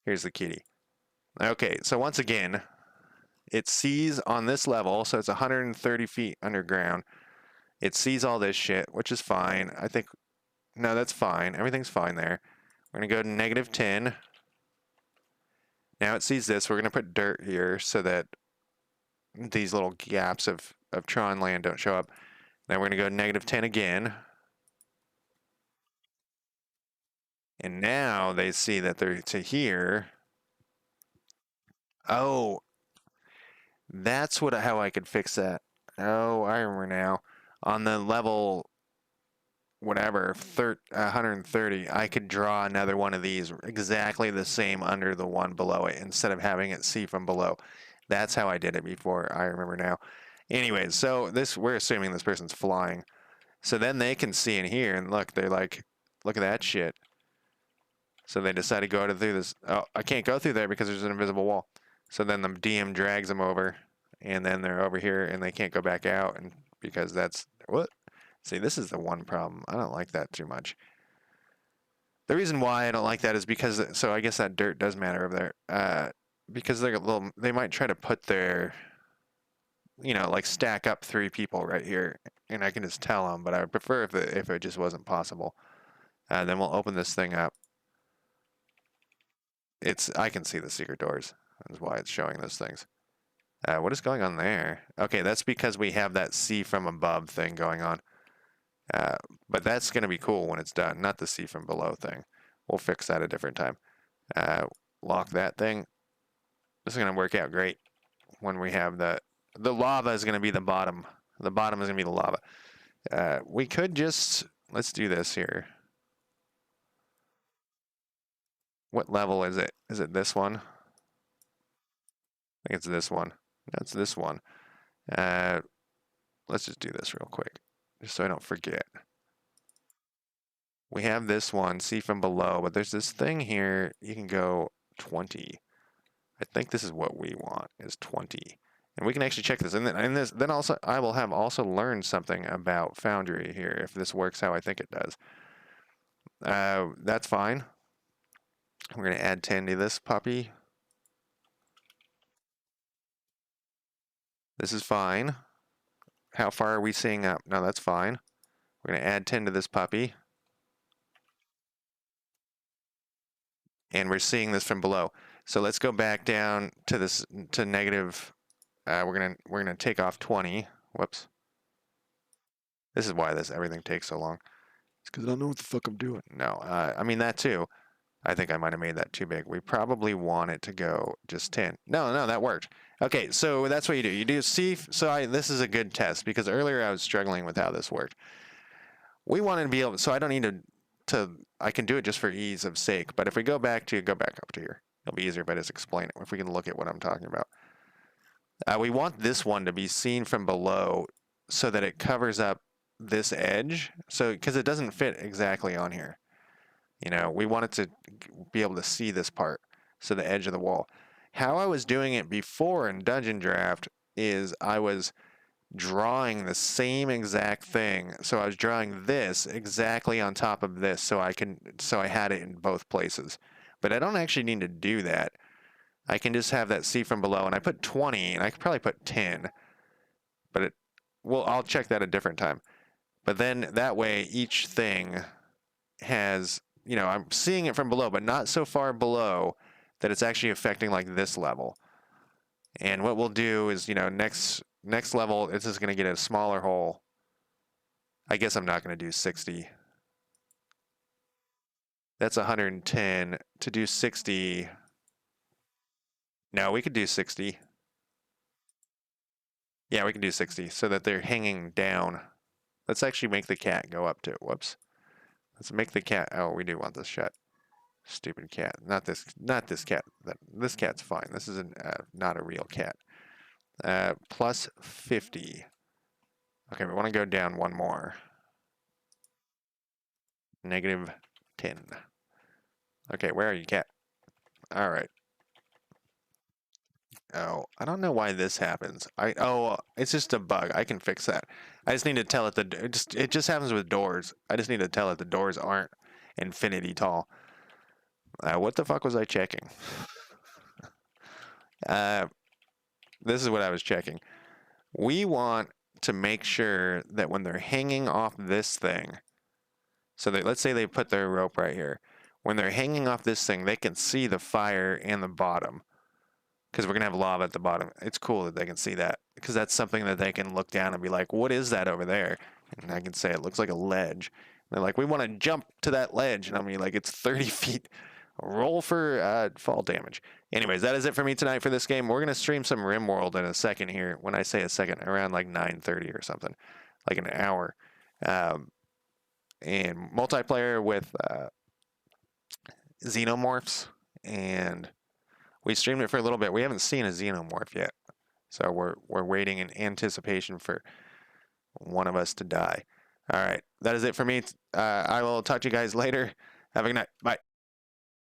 Here's the kitty. Okay, so once again, it sees on this level, so it's 130 feet underground. It sees all this shit, which is fine. I think, no, that's fine. Everything's fine there. We're gonna go to -10. Now it sees this. We're going to put dirt here so that these little gaps of Tron land don't show up. Now we're going to go -10 again. And now they see that they're to here. Oh, that's how I could fix that. Oh, I remember now. On the level, whatever, 130, I could draw another one of these exactly the same under the one below it instead of having it see from below. That's how I did it before. I remember now. Anyways, so we're assuming this person's flying. So then they can see in here and look, they're like, look at that shit. So they decide to go through this. Oh, I can't go through there because there's an invisible wall. So then the DM drags them over and then they're over here and they can't go back out and because that's what? See, this is the one problem. I don't like that too much. The reason why I don't like that is because, so I guess that dirt does matter over there. Because they're they might try to put their, like stack up 3 people right here, and I can just tell them. But I would prefer if it just wasn't possible. Then we'll open this thing up. I can see the secret doors. That's why it's showing those things. What is going on there? Okay, that's because we have that see from above thing going on. But that's going to be cool when it's done, not the see from below thing. We'll fix that a different time. Lock that thing. This is going to work out great when we have the lava is going to be the bottom. The bottom is going to be the lava. We could just, let's do this here. What level is it? Is it this one? I think it's this one. That's this one. Let's just do this real quick, just so I don't forget. We have this one, see from below, but there's this thing here. You can go 20. I think this is what we want, is 20. And we can actually check this. And then also, I will have also learned something about Foundry here, if this works how I think it does. That's fine. We're going to add 10 to this puppy. This is fine. How far are we seeing up? No, that's fine. We're going to add 10 to this puppy. And we're seeing this from below. So let's go back down to this, to negative. We're gonna take off 20. Whoops. This is why everything takes so long. It's because I don't know what the fuck I'm doing. No, I mean that too. I think I might have made that too big. We probably want it to go just 10. No, that worked. Okay, so that's what you do. You do see. So this is a good test because earlier I was struggling with how this worked. We wanted to be able. So I don't need to. I can do it just for ease of sake. But if we go back up to here, it'll be easier if I just explain it. If we can look at what I'm talking about. We want this one to be seen from below so that it covers up this edge. So, because it doesn't fit exactly on here. You know, we want it to be able to see this part, so the edge of the wall. How I was doing it before in DungeonDraft is I was drawing the same exact thing. So I was drawing this exactly on top of this so I had it in both places. But I don't actually need to do that. I can just have that see from below, and I put 20, and I could probably put 10, but I'll check that a different time. But then that way each thing has, I'm seeing it from below, but not so far below that it's actually affecting like this level. And what we'll do is, next level, it's just going to get a smaller hole. I guess I'm not going to do 60. That's 110. To do 60, no, we could do 60. Yeah, we can do 60 so that they're hanging down. Let's actually make the cat go up to, whoops. Let's make the cat, oh, we do want this shut. Stupid cat. Not this cat. This cat's fine. This is not a real cat. Plus 50. Okay, we want to go down one more. Negative 10. Okay, where are you, cat? All right. Oh, I don't know why this happens. It's just a bug. I can fix that. I just need to tell it it just happens with doors. I just need to tell it the doors aren't infinity tall. What the fuck was I checking? This is what I was checking. We want to make sure that when they're hanging off this thing, so that let's say they put their rope right here. When they're hanging off this thing, they can see the fire and the bottom. Because we're going to have lava at the bottom. It's cool that they can see that. Because that's something that they can look down and be like, what is that over there? And I can say, it looks like a ledge. And they're like, we want to jump to that ledge. And I'm like, it's 30 feet. Roll for fall damage. Anyways, that is it for me tonight for this game. We're going to stream some RimWorld in a second here. When I say a second, around like 9:30 or something. Like an hour. And multiplayer with xenomorphs. And we streamed it for a little bit. We haven't seen a xenomorph yet. So we're waiting in anticipation for one of us to die. All right. That is it for me. I will talk to you guys later. Have a good night. Bye.